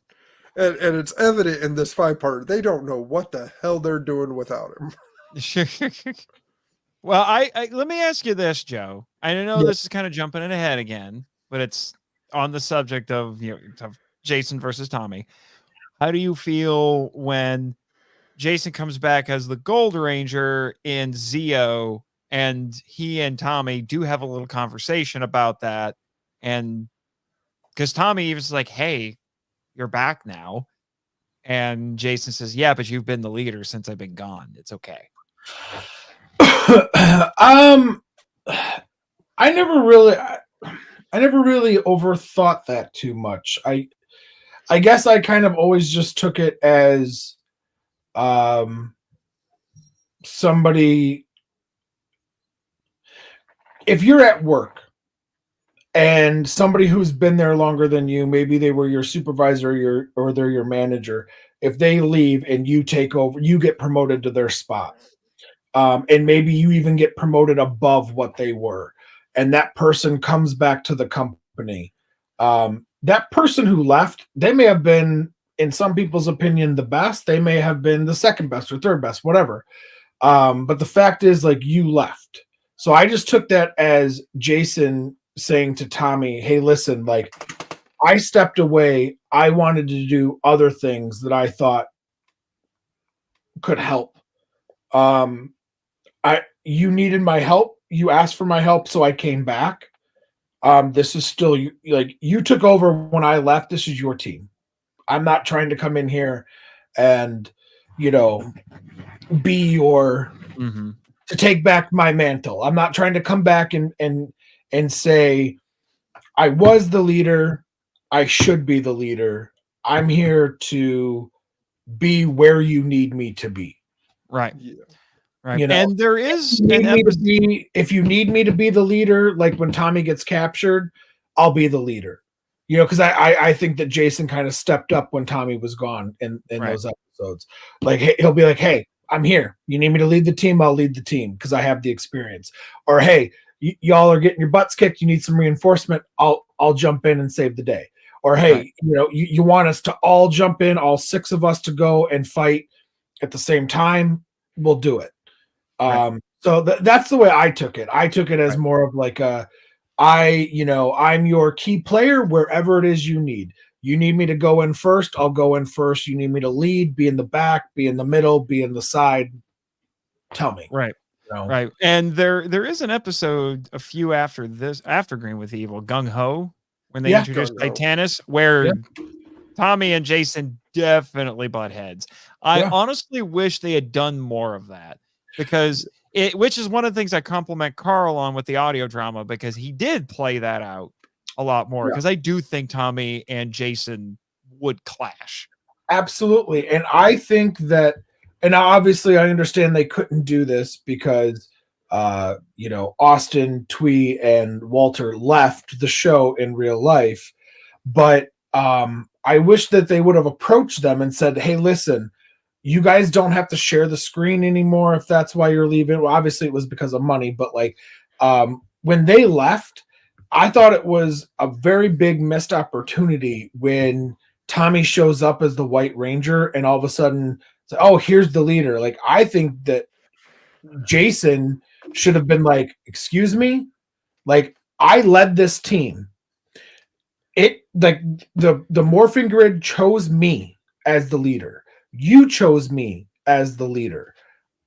Speaker 3: And it's evident in this 5-part. They don't know what the hell they're doing without him.
Speaker 4: Well, I let me ask you this, Joe. I know
Speaker 5: Yeah.
Speaker 4: this is kind of jumping in ahead again, but it's on the subject of of Jason versus Tommy. How do you feel when Jason comes back as the Gold Ranger in Zeo, and he and Tommy do have a little conversation about that, and because Tommy was like, "Hey, you're back now," and Jason says, "Yeah, but you've been the leader since I've been gone. It's okay."
Speaker 5: I never really overthought that too much. I guess I kind of always just took it as somebody, if you're at work and somebody who's been there longer than you, maybe they were your supervisor or they're your manager, if they leave and you take over, you get promoted to their spot. And maybe you even get promoted above what they were. And that person comes back to the company. That person who left, they may have been, in some people's opinion, the best. They may have been the second best or third best, whatever. But the fact is, like, you left. So I just took that as Jason saying to Tommy, hey, listen, like, I stepped away. I wanted to do other things that I thought could help. You needed my help. You asked for my help, so I came back.
Speaker 7: This is still like you took over when I left. This is your team. I'm not trying to come in here and, you know, be your to take back my mantle. I'm not trying to come back and say I was the leader. I should be the leader. I'm here to be where you need me to be.
Speaker 4: Right.
Speaker 3: Yeah.
Speaker 4: Right.
Speaker 7: You know,
Speaker 4: And there is
Speaker 7: if you need me to be the leader, like when Tommy gets captured, I'll be the leader. You know, because I think that Jason kind of stepped up when Tommy was gone in those episodes. Like he'll be like, "Hey, I'm here. You need me to lead the team? I'll lead the team because I have the experience." Or, "Hey, y'all are getting your butts kicked. You need some reinforcement. I'll jump in and save the day." Or, "Hey, you know, you want us to all jump in, all 6 of us to go and fight at the same time? We'll do it." So that's the way I took it. I took it as more of like I'm your key player wherever it is you need. You need me to go in first, I'll go in first. You need me to lead, be in the back, be in the middle, be in the side. Tell me.
Speaker 4: Right.
Speaker 7: You know?
Speaker 4: Right. And there is an episode a few after this, after Green with Evil, Gung Ho, when they introduced
Speaker 3: Gung Ho.
Speaker 4: Titanus, where Tommy and Jason definitely butt heads. I honestly wish they had done more of that, because which is one of the things I compliment Carl on with the audio drama, because he did play that out a lot more. Because I do think Tommy and Jason would clash.
Speaker 7: Absolutely. And I think that, and obviously I understand they couldn't do this because Austin, Twee, and Walter left the show in real life. But I wish that they would have approached them and said, "Hey, listen, you guys don't have to share the screen anymore if that's why you're leaving." Well, obviously it was because of money, but like when they left, I thought it was a very big missed opportunity when Tommy shows up as the White Ranger and all of a sudden, oh, here's the leader. Like, I think that Jason should have been like, "Excuse me? Like, I led this team. It like the morphing grid chose me as the leader. You chose me as the leader.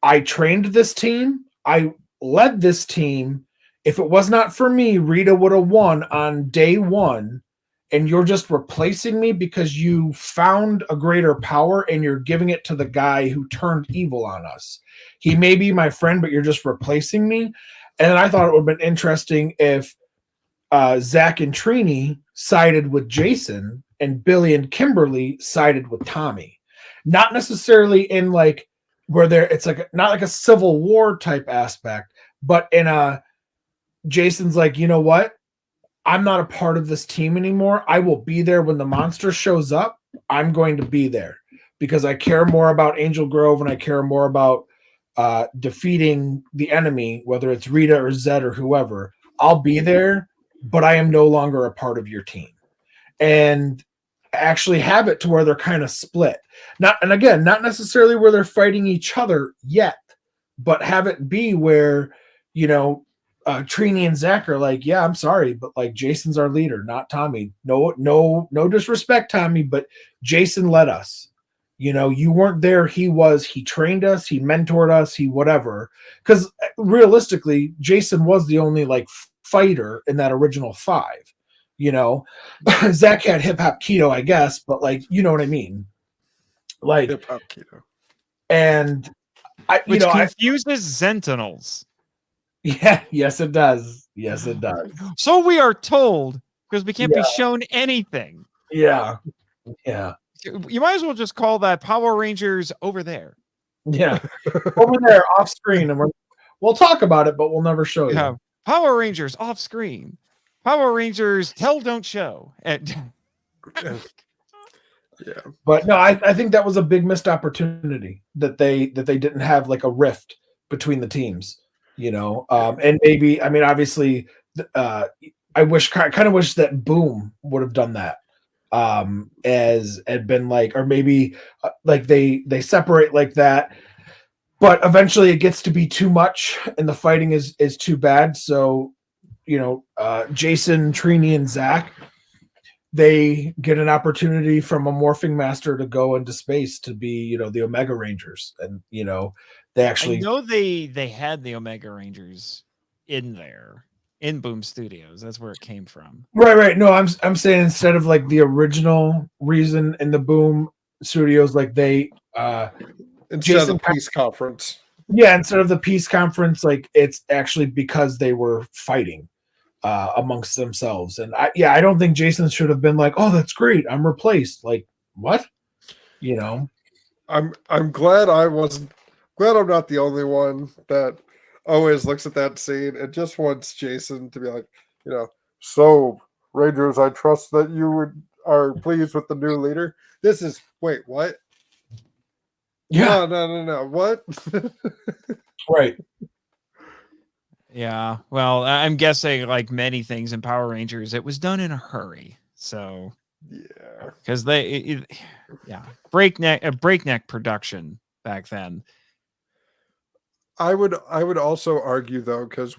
Speaker 7: I trained this team. I led this team. If it was not for me, Rita would have won on day 1. And you're just replacing me because you found a greater power and you're giving it to the guy who turned evil on us. He may be my friend, but you're just replacing me." And I thought it would have been interesting if Zach and Trini sided with Jason and Billy and Kimberly sided with Tommy. Not necessarily in like where it's like not like a Civil War type aspect, but in a Jason's like, "You know what? I'm not a part of this team anymore. I will be there when the monster shows up. I'm going to be there because I care more about Angel Grove and I care more about defeating the enemy, whether it's Rita or Zed or whoever. I'll be there, but I am no longer a part of your team." And actually have it to where they're kind of split. Not necessarily where they're fighting each other yet, but have it be where, Trini and Zach are like, "Yeah, I'm sorry, but like Jason's our leader, not Tommy. No disrespect, Tommy, but Jason led us. You weren't there. He was. He trained us. He mentored us. He whatever. Because realistically, Jason was the only like fighter in that original 5. Zach had hip hop keto, I guess, but like, you know what I mean? Like
Speaker 3: hip hop keto,
Speaker 7: and
Speaker 4: which confuses Sentinels.
Speaker 7: Yeah, yes, it does. Yes, it does.
Speaker 4: So we are told, because we can't be shown anything.
Speaker 7: Yeah.
Speaker 4: You might as well just call that Power Rangers over there.
Speaker 7: Yeah. Over there, off screen, and we'll talk about it, but we'll never show you.
Speaker 4: Power Rangers off screen. Power Rangers tell, don't show.
Speaker 3: Yeah.
Speaker 7: But no, I think that was a big missed opportunity that they didn't have like a rift between the teams. And maybe, I mean, obviously, I kind of wish that Boom would have done that, as had been like, or maybe like they separate like that, but eventually it gets to be too much and the fighting is too bad. So, Jason, Trini, and Zach, they get an opportunity from a morphing master to go into space to be, the Omega Rangers, and they actually
Speaker 4: I know they had the Omega Rangers in there. in Boom Studios. That's where it came from.
Speaker 7: Right. No, I'm saying instead of like the original reason in the Boom Studios, like they
Speaker 3: Instead of the peace conference.
Speaker 7: Yeah, instead of the peace conference, like it's actually because they were fighting amongst themselves. And I don't think Jason should have been like, "Oh, that's great, I'm replaced." Like, what? You know?
Speaker 3: I'm glad I'm not the only one that always looks at that scene and just wants Jason to be like, so Rangers, I trust that you are pleased with the new leader. This is wait, what?
Speaker 7: Yeah.
Speaker 3: No. What?
Speaker 7: Right.
Speaker 4: Yeah. Well, I'm guessing like many things in Power Rangers, it was done in a hurry. So
Speaker 3: yeah,
Speaker 4: because breakneck production back then.
Speaker 3: I would also argue though, because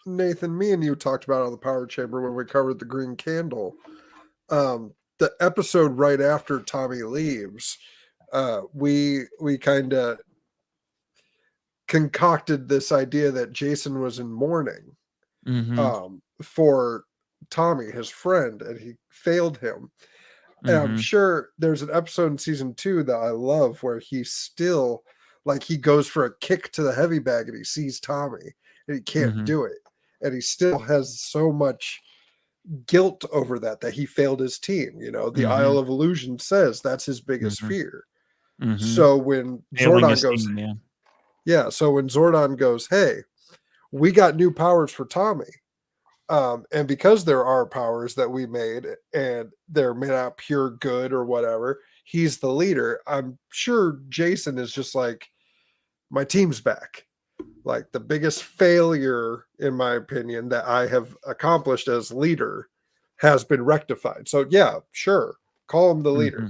Speaker 3: Nathan, me and you talked about it on the Power Chamber when we covered the Green Candle. The episode right after Tommy leaves, we kind of concocted this idea that Jason was in mourning for Tommy, his friend, and he failed him. And I'm sure there's an episode in season 2 that I love where he still, like, he goes for a kick to the heavy bag and he sees Tommy and he can't do it. And he still has so much guilt over that he failed his team. The Isle of Illusion says that's his biggest fear. So when Zordon goes, so when Zordon goes, hey, we got new powers for Tommy. And because there are powers that we made and they're made out of pure good or whatever, he's the leader. I'm sure Jason is just like, my team's back. Like the biggest failure, in my opinion, that I have accomplished as leader has been rectified. So yeah, sure. Call him the leader.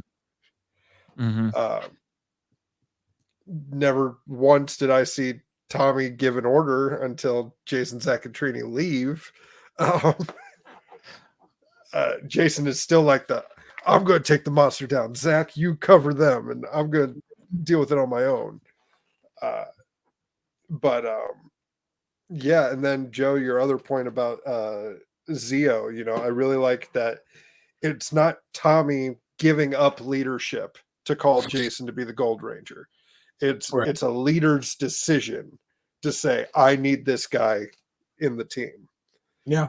Speaker 3: Never once did I see Tommy give an order until Jason, Zach, and Trini leave. Jason is still like I'm going to take the monster down. Zach, you cover them, and I'm going to deal with it on my own. Yeah, and then Joe, your other point about Zeo, I really like that it's not Tommy giving up leadership to call Jason to be the Gold Ranger. It's a leader's decision to say, I need this guy in the team.
Speaker 7: Yeah.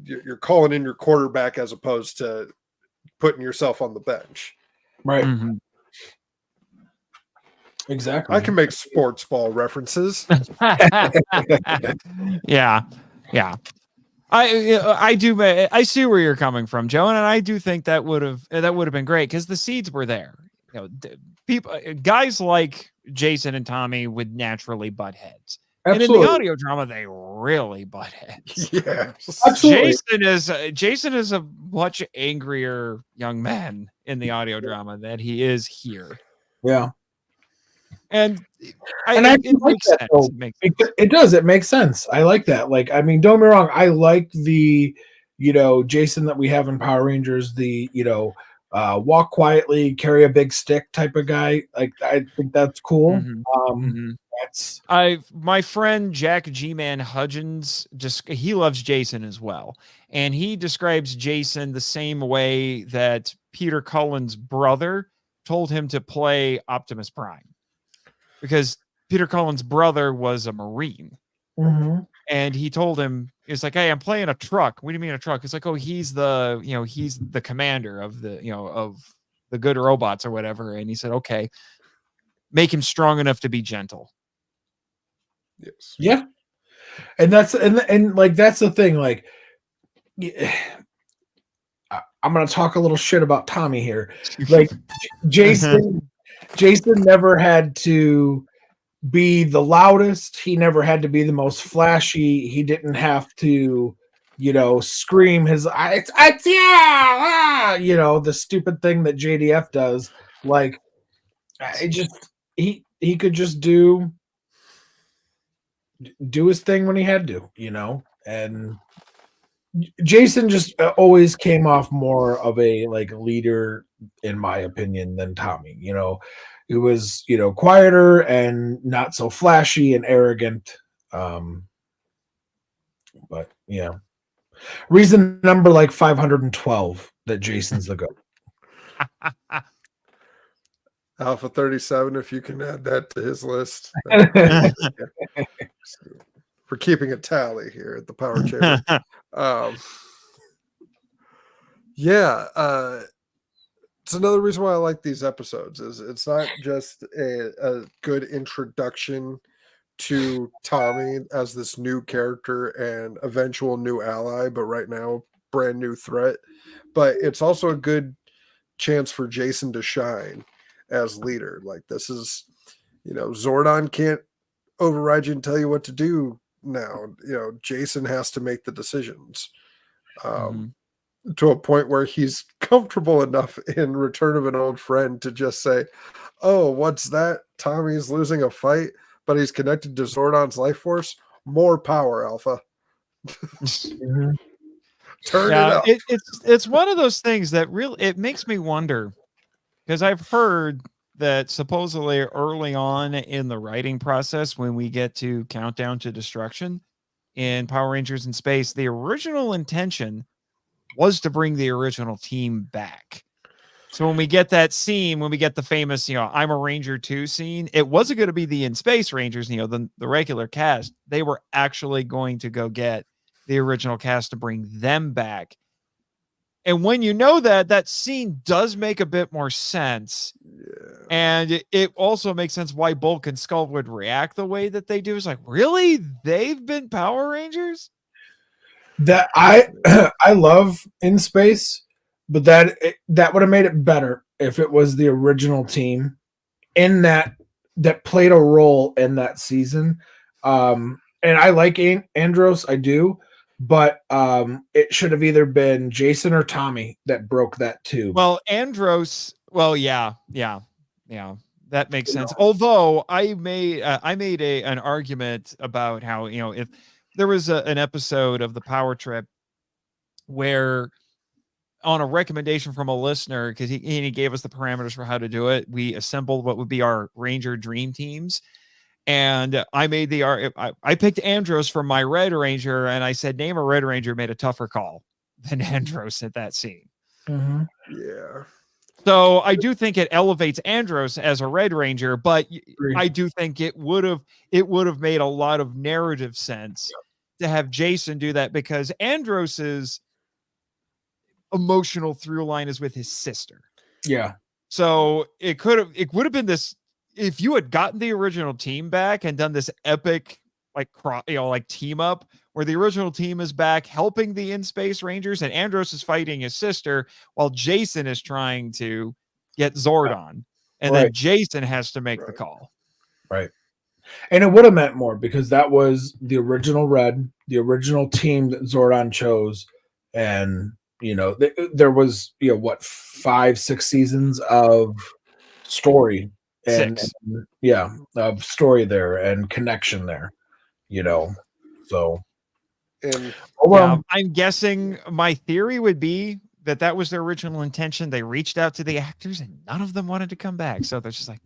Speaker 3: You're calling in your quarterback as opposed to putting yourself on the bench.
Speaker 7: Right. Exactly.
Speaker 3: I can make sports ball references.
Speaker 4: Yeah. I do. I see where you're coming from, Joe, and I do think that would have been great because the seeds were there. People, guys like Jason and Tommy would naturally butt heads.
Speaker 7: Absolutely.
Speaker 4: And in the audio drama, they really butt heads.
Speaker 3: Yes.
Speaker 7: Absolutely.
Speaker 4: Jason is a much angrier young man in the audio drama than he is here.
Speaker 7: Yeah.
Speaker 4: And
Speaker 7: it makes sense. It does. It makes sense. I like that. Like, I mean, don't get me wrong. I like the, Jason that we have in Power Rangers, the, walk quietly, carry a big stick type of guy. Like, I think that's cool.
Speaker 4: My friend Jack G-Man Hudgens, he loves Jason as well. And he describes Jason the same way that Peter Cullen's brother told him to play Optimus Prime. Because Peter Cullen's brother was a Marine. And he told him, it's like, hey, I'm playing a truck. What do you mean a truck? It's like, oh, he's the commander of of the good robots or whatever. And he said, okay, make him strong enough to be gentle.
Speaker 3: Yes.
Speaker 7: Yeah. And that's like that's the thing. Like, I'm gonna talk a little shit about Tommy here. Like Jason never had to be the loudest. He never had to be the most flashy. He didn't have to, scream his it's the stupid thing that JDF does. Like, he could just do his thing when he had to, and Jason just always came off more of a like leader, in my opinion, than Tommy. He was, quieter and not so flashy and arrogant. But yeah, reason number like 512 that Jason's the goat.
Speaker 3: Alpha 37, if you can add that to his list. We're keeping a tally here at the Power Chamber. It's another reason why I like these episodes. Is it's not just a good introduction to Tommy as this new character and eventual new ally, but right now brand new threat. But it's also a good chance for Jason to shine as leader. Like, this is, Zordon can't override you and tell you what to do now. Jason has to make the decisions. To a point where he's comfortable enough in Return of an Old Friend to just say, oh, what's that? Tommy's losing a fight, but he's connected to Zordon's life force. More power, Alpha. Turn it up.
Speaker 4: It's one of those things that really, it makes me wonder, because I've heard that supposedly early on in the writing process, when we get to Countdown to Destruction in Power Rangers in Space, the original intention was to bring the original team back. So when we get that scene, when we get the famous, I'm a Ranger 2 scene, it wasn't going to be the In Space Rangers, the regular cast. They were actually going to go get the original cast to bring them back. And when you know that, that scene does make a bit more sense.
Speaker 3: Yeah.
Speaker 4: And it also makes sense why Bulk and Skull would react the way that they do. It's like, really? They've been Power Rangers?
Speaker 7: That I love In Space, but that would have made it better if it was the original team in that played a role in that season. And I like Andros, I do, but it should have either been Jason or Tommy that broke that tube.
Speaker 4: Well, Andros, yeah, that makes sense. Although I made an argument about how, if there was an episode of the Power Trip where, on a recommendation from a listener, because he gave us the parameters for how to do it, we assembled what would be our Ranger dream teams. And I made I picked Andros for my Red Ranger, and I said, name a Red Ranger made a tougher call than Andros at that scene.
Speaker 7: Mm-hmm.
Speaker 3: Yeah.
Speaker 4: So I do think it elevates Andros as a Red Ranger, but I do think it would have made a lot of narrative sense to have Jason do that, because Andros's emotional through line is with his sister.
Speaker 7: Yeah.
Speaker 4: So it would have been this, if you had gotten the original team back and done this epic team up where the original team is back helping the In Space Rangers and Andros is fighting his sister while Jason is trying to get Zordon, and then Jason has to make the call.
Speaker 7: Right. And it would have meant more, because that was the original Red, the original team that Zordon chose. And, there was, 5-6 seasons of story. And, of story there and connection there, so.
Speaker 3: And
Speaker 4: I'm guessing my theory would be that was their original intention. They reached out to the actors and none of them wanted to come back. So they're just like,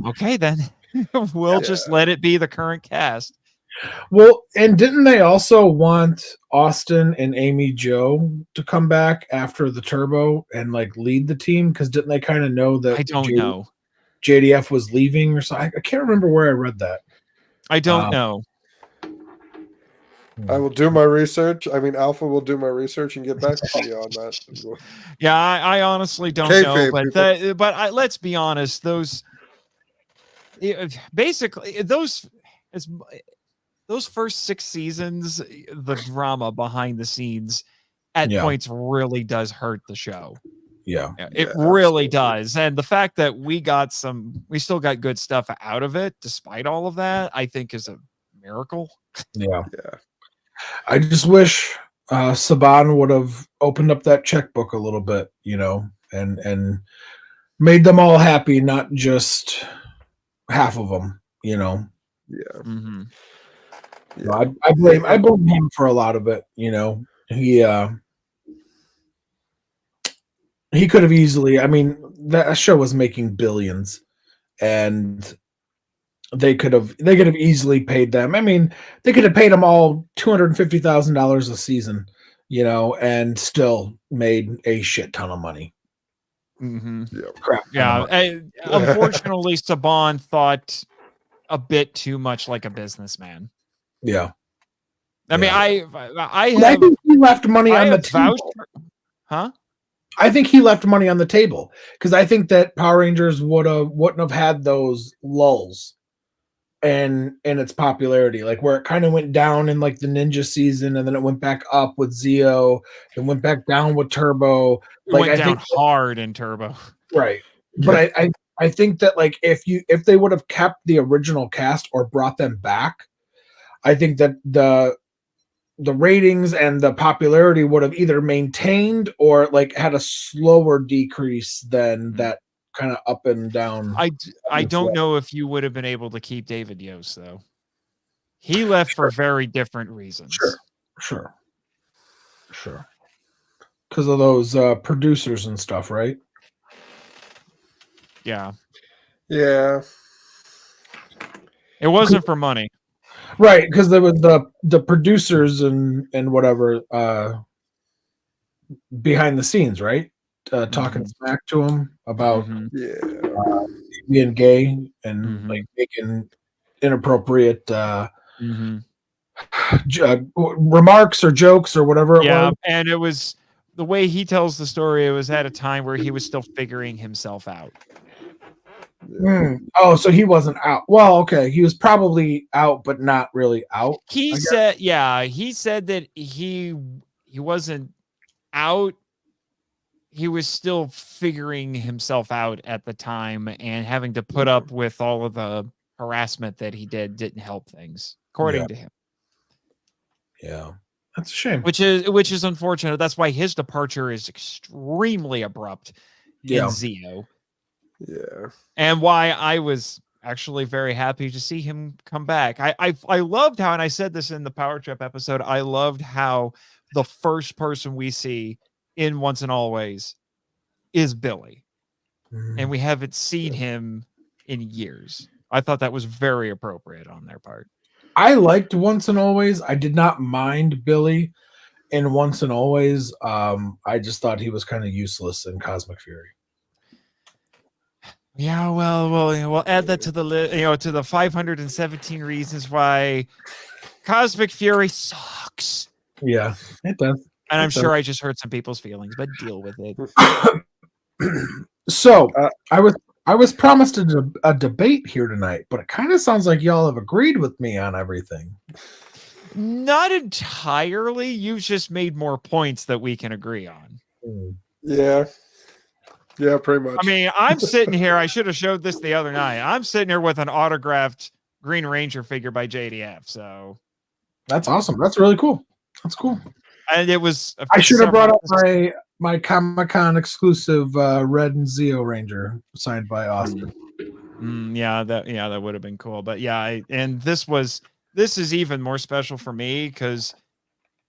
Speaker 4: okay, then we'll just let it be the current cast.
Speaker 7: Well, and didn't they also want Austin and Amy Jo to come back after the Turbo and lead the team? Because didn't they kind of know that?
Speaker 4: I don't know.
Speaker 7: JDF was leaving or something. I can't remember where I read that.
Speaker 4: I don't know.
Speaker 3: I will do my research. I mean, Alpha will do my research and get back to you on that.
Speaker 4: Yeah, I honestly don't know, but let's be honest. Those basically those first 6 seasons, the drama behind the scenes at points really does hurt the show.
Speaker 7: Yeah,
Speaker 4: it really does. And the fact that we still got good stuff out of it despite all of that, I think is a miracle.
Speaker 7: Yeah. I just wish Saban would have opened up that checkbook a little bit, and made them all happy, not just half of them, Yeah.
Speaker 4: Mm-hmm.
Speaker 7: Yeah. I blame him for a lot of it. He could have easily. I mean, that show was making billions, and they could have easily paid them. I mean, they could have paid them all $250,000 a season, and still made a shit ton of money.
Speaker 4: Mm-hmm.
Speaker 7: Crap.
Speaker 4: Yeah. Unfortunately, Saban thought a bit too much like a businessman.
Speaker 7: Yeah.
Speaker 4: I mean, I
Speaker 7: think he left money on the table.
Speaker 4: Huh?
Speaker 7: I think he left money on the table because I think that Power Rangers wouldn't have had those lulls in its popularity, like where it kind of went down in like the Ninja season, and then it went back up with Zeo, then went back down with Turbo.
Speaker 4: Like I think hard in Turbo,
Speaker 7: right? But I think that like if they would have kept the original cast or brought them back, I think that the ratings and the popularity would have either maintained or like had a slower decrease than that kind of up and down.
Speaker 4: I don't know if you would have been able to keep David Yost though. He left for very different reasons.
Speaker 7: Sure. Because of those producers and stuff, right?
Speaker 4: Yeah.
Speaker 3: Yeah.
Speaker 4: It wasn't for money.
Speaker 7: Right, because there was the producers and whatever behind the scenes, right? Talking smack to him about being gay and like making inappropriate remarks or jokes or whatever.
Speaker 4: Yeah, and it was the way he tells the story. It was at a time where he was still figuring himself out.
Speaker 7: Oh, so he wasn't out. Well, okay, he was probably out, but not really out.
Speaker 4: He said that he wasn't out. He was still figuring himself out at the time, and having to put up with all of the harassment that he didn't help things, according to him.
Speaker 7: Yeah, that's a shame.
Speaker 4: Which is unfortunate. That's why his departure is extremely abrupt in Zeo.
Speaker 3: Yeah.
Speaker 4: And why I was actually very happy to see him come back. I loved how, and I said this in the Power Trip episode, I loved how the first person we see in Once and Always is Billy. And we haven't seen him in years. I thought that was very appropriate on their part.
Speaker 7: I liked Once and Always. I did not mind Billy in Once and Always. I just thought he was kind of useless in Cosmic Fury.
Speaker 4: Yeah, well, we'll add that to the to the 517 reasons why Cosmic Fury sucks.
Speaker 7: Yeah, it does.
Speaker 4: And I'm sure I just hurt some people's feelings, but deal with it.
Speaker 7: So I was promised a debate here tonight, but it kind of sounds like y'all have agreed with me on everything.
Speaker 4: Not entirely. You've just made more points that we can agree on.
Speaker 3: Yeah. Yeah, pretty much.
Speaker 4: I mean, I'm sitting here. I should have showed this the other night. I'm sitting here with an autographed Green Ranger figure by JDF. So
Speaker 7: that's awesome. That's really cool. That's cool.
Speaker 4: And it was.
Speaker 7: I should have brought up my Comic-Con exclusive Red and Zeo Ranger signed by Austin.
Speaker 4: That would have been cool. But yeah, this is even more special for me because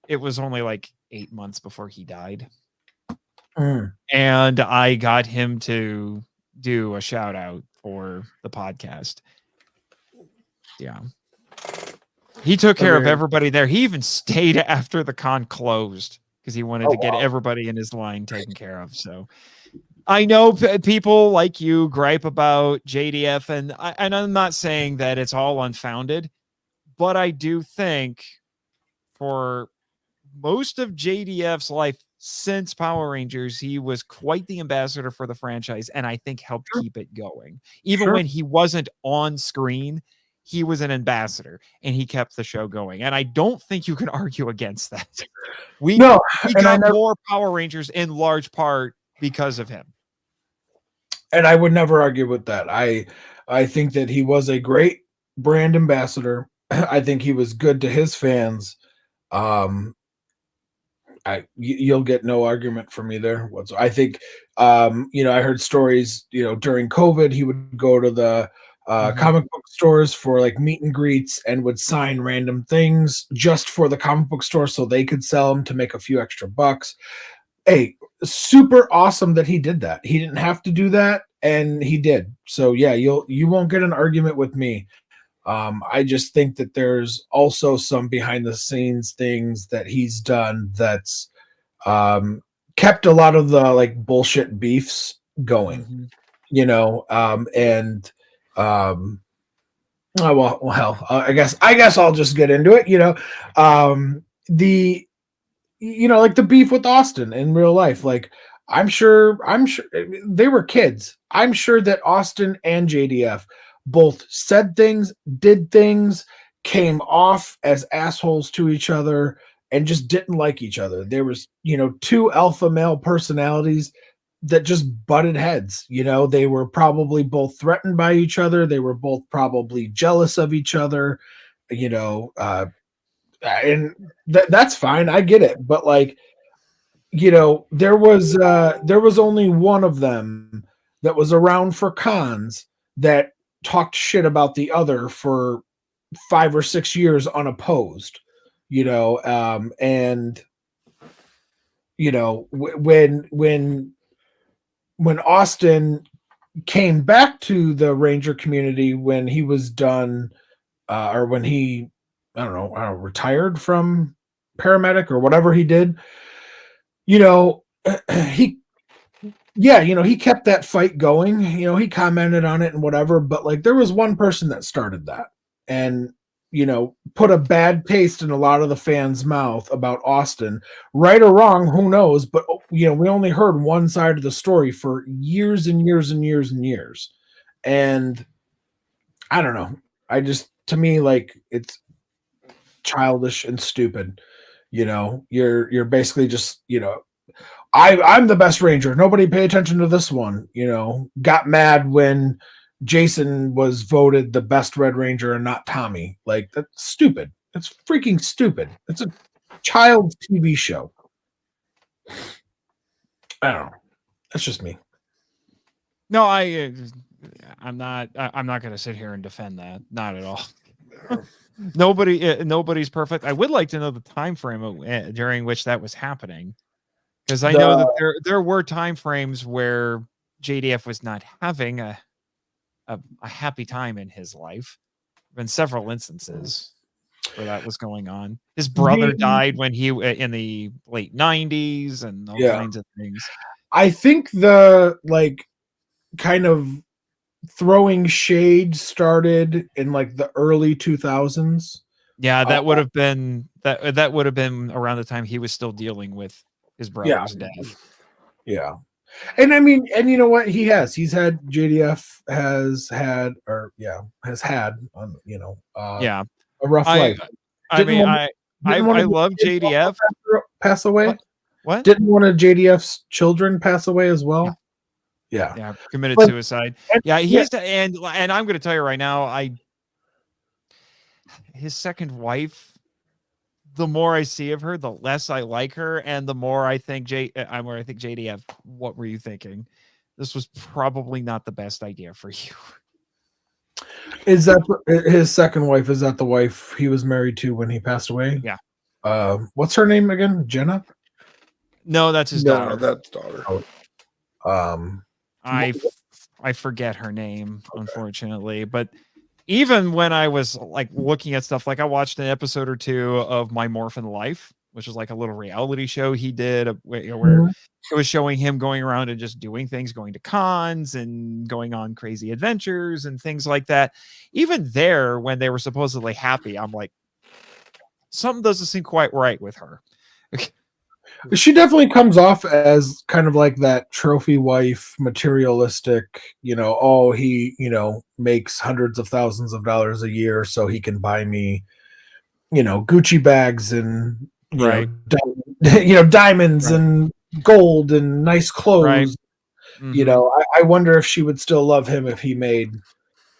Speaker 4: it was only like 8 months before he died. And I got him to do a shout out for the podcast. Yeah. He took care of everybody there. He even stayed after the con closed because he wanted to get everybody in his line taken care of. So I know people like you gripe about JDF, and I'm not saying that it's all unfounded, but I do think for most of JDF's life since Power Rangers, he was quite the ambassador for the franchise, and I think helped keep it going. Even when he wasn't on screen, he was an ambassador, and he kept the show going. And I don't think you can argue against that. We got more Power Rangers in large part because of him.
Speaker 7: And I would never argue with that. I think that he was a great brand ambassador. I think he was good to his fans. You'll get no argument from me there. I think, I heard stories, during COVID, he would go to the comic book stores for like meet and greets and would sign random things just for the comic book store so they could sell them to make a few extra bucks. Hey, super awesome that he did that. He didn't have to do that, and he did. So yeah, you won't get an argument with me I just think that there's also some behind the scenes things that he's done that's kept a lot of the like bullshit beefs going,
Speaker 4: Mhm.
Speaker 7: you know, and oh, well, hell, I guess I'll just get into it. You know, the like the beef with Austin in real life. Like, I'm sure they were kids. I'm sure that Austin and JDF both said things, did things, came off as assholes to each other, and just didn't like each other. There was, two alpha male personalities that just butted heads. They were probably both threatened by each other. They were both probably jealous of each other, and that's fine. I get it. But like, there was only one of them that was around for cons that talked shit about the other for 5 or 6 years unopposed, and when Austin came back to the Ranger community when he was done, or when he, I don't know, retired from paramedic or whatever he did, he, he kept that fight going. He commented on it and whatever, but like there was one person that started that and, put a bad taste in a lot of the fans' mouth about Austin, right or wrong, who knows? But, we only heard one side of the story for years and years and years and years. And I don't know. To me, like, it's childish and stupid. You're basically just, I'm the best Ranger. Nobody pay attention to this one. Got mad when Jason was voted the best Red Ranger and not Tommy. Like, that's stupid. It's freaking stupid. It's a child's TV show. I don't know. That's just me.
Speaker 4: No, I'm not going to sit here and defend that. Not at all. Nobody's perfect. I would like to know the time frame during which that was happening, because I know that there were time frames where JDF was not having a happy time in his life. There have been several instances where that was going on. His brother died when he in the late 90s and all kinds of things.
Speaker 7: I think the like kind of throwing shade started in like the early 2000s.
Speaker 4: Yeah, that would have been that would have been around the time he was still dealing with his brother's death.
Speaker 7: Yeah. And I mean, and you know what? He's had JDF has had a rough life.
Speaker 4: I love JDF.
Speaker 7: Pass away?
Speaker 4: What?
Speaker 7: Didn't one of JDF's children pass away as well?
Speaker 4: Yeah, committed suicide. And I'm going to tell you right now, his second wife, the more I see of her, the less I like her, and the more I think JDF. What were you thinking? This was probably not the best idea for you.
Speaker 7: Is that his second wife? Is that the wife he was married to when he passed away?
Speaker 4: Yeah.
Speaker 7: What's her name again? Jenna?
Speaker 4: No, that's his daughter.
Speaker 3: No, that's daughter.
Speaker 4: I forget her name, unfortunately, but even when I was like looking at stuff, like I watched an episode or two of My Morphin Life, which was like a little reality show he did where it was showing him going around and just doing things, going to cons and going on crazy adventures and things like that. Even there, when they were supposedly happy, I'm like, something doesn't seem quite right with her.
Speaker 7: She definitely comes off as kind of like that trophy wife, materialistic, he, makes hundreds of thousands of dollars a year so he can buy me, Gucci bags and, diamonds and gold and nice clothes. Right. Mm-hmm. I wonder if she would still love him if he made,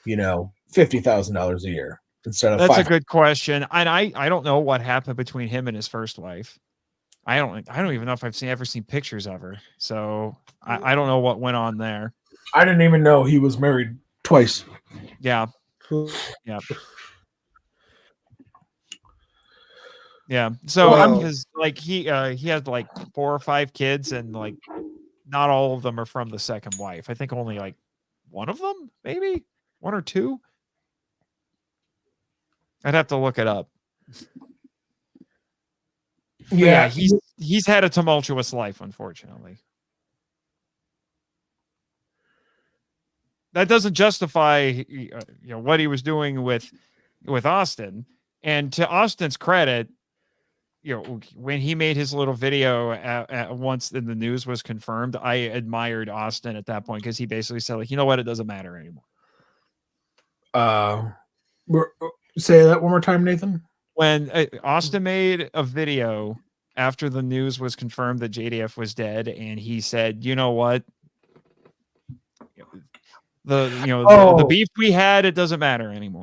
Speaker 7: $50,000 a year instead of
Speaker 4: That's a good question. And I don't know what happened between him and his first wife. I don't even know if I've ever seen pictures of her. So I don't know what went on there.
Speaker 7: I didn't even know he was married twice.
Speaker 4: Yeah. Yeah. Yeah. So because like he had like 4 or 5 kids, and like not all of them are from the second wife. I think only like one of them, maybe 1 or 2. I'd have to look it up. But
Speaker 7: Yeah,
Speaker 4: he's had a tumultuous life, unfortunately. That doesn't justify what he was doing with Austin. And to Austin's credit, when he made his little video once the news was confirmed, I admired Austin at that point because he basically said, like, you know what, it doesn't matter anymore.
Speaker 7: Say that one more time, Nathan.
Speaker 4: When Austin made a video after the news was confirmed that JDF was dead, and he said, you know what, the beef we had, it doesn't matter anymore.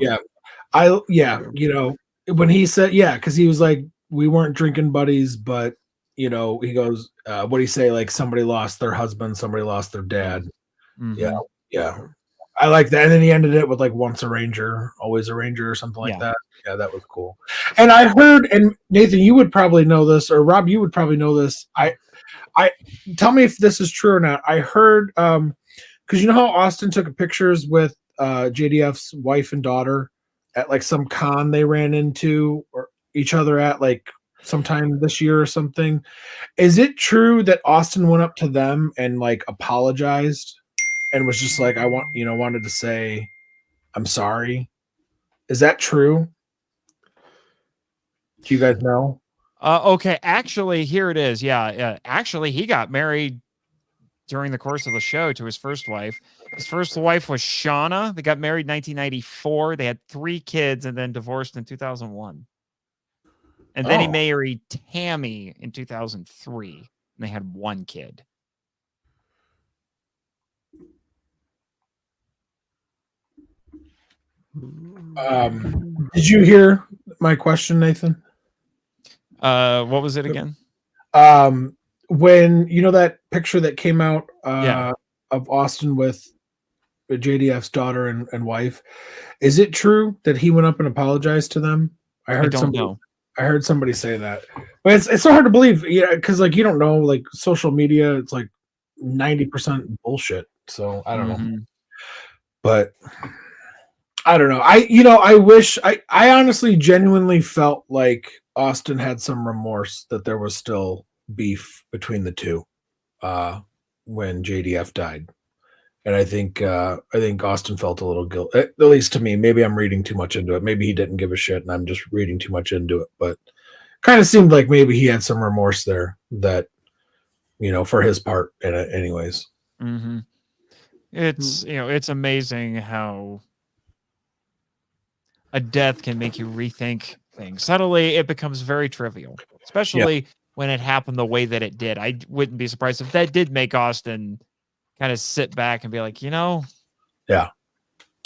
Speaker 7: When he said, because he was like, we weren't drinking buddies, but he goes, what do you say, like, somebody lost their husband, somebody lost their dad.
Speaker 4: Mm-hmm.
Speaker 7: Yeah, I like that. And then he ended it with like, once a Ranger, always a Ranger, or something like that. Yeah, that was cool. And I heard, and Nathan, you would probably know this, or Rob, you would probably know this. I tell me if this is true or not. I heard, because you know how Austin took pictures with JDF's wife and daughter at like some con they ran into or each other at like sometime this year or something. Is it true that Austin went up to them and like apologized and was just like, wanted to say, I'm sorry? Is that true? Do you guys know?
Speaker 4: Okay, actually, here it is. Yeah, actually, he got married during the course of the show to his first wife. His first wife was Shauna. They got married in 1994. They had 3 kids and then divorced in 2001. And then he married Tammy in 2003. And they had 1 kid.
Speaker 7: Did you hear my question, Nathan?
Speaker 4: What was it again?
Speaker 7: When that picture that came out of Austin with JDF's daughter and wife, is it true that he went up and apologized to them? I don't know. I heard somebody say that, but it's so hard to believe, because like you don't know, like social media, it's like 90% bullshit. So I don't know, but I don't know. I wish I honestly genuinely felt like Austin had some remorse that there was still beef between the two when JDF died. And I think Austin felt a little guilt, at least to me. Maybe I'm reading too much into it. Maybe he didn't give a shit and I'm just reading too much into it. But kind of seemed like maybe he had some remorse there that, for his part in it anyways.
Speaker 4: Mm-hmm. It's, it's amazing how a death can make you rethink things. Suddenly it becomes very trivial, especially when it happened the way that it did. I wouldn't be surprised if that did make Austin kind of sit back and be like, I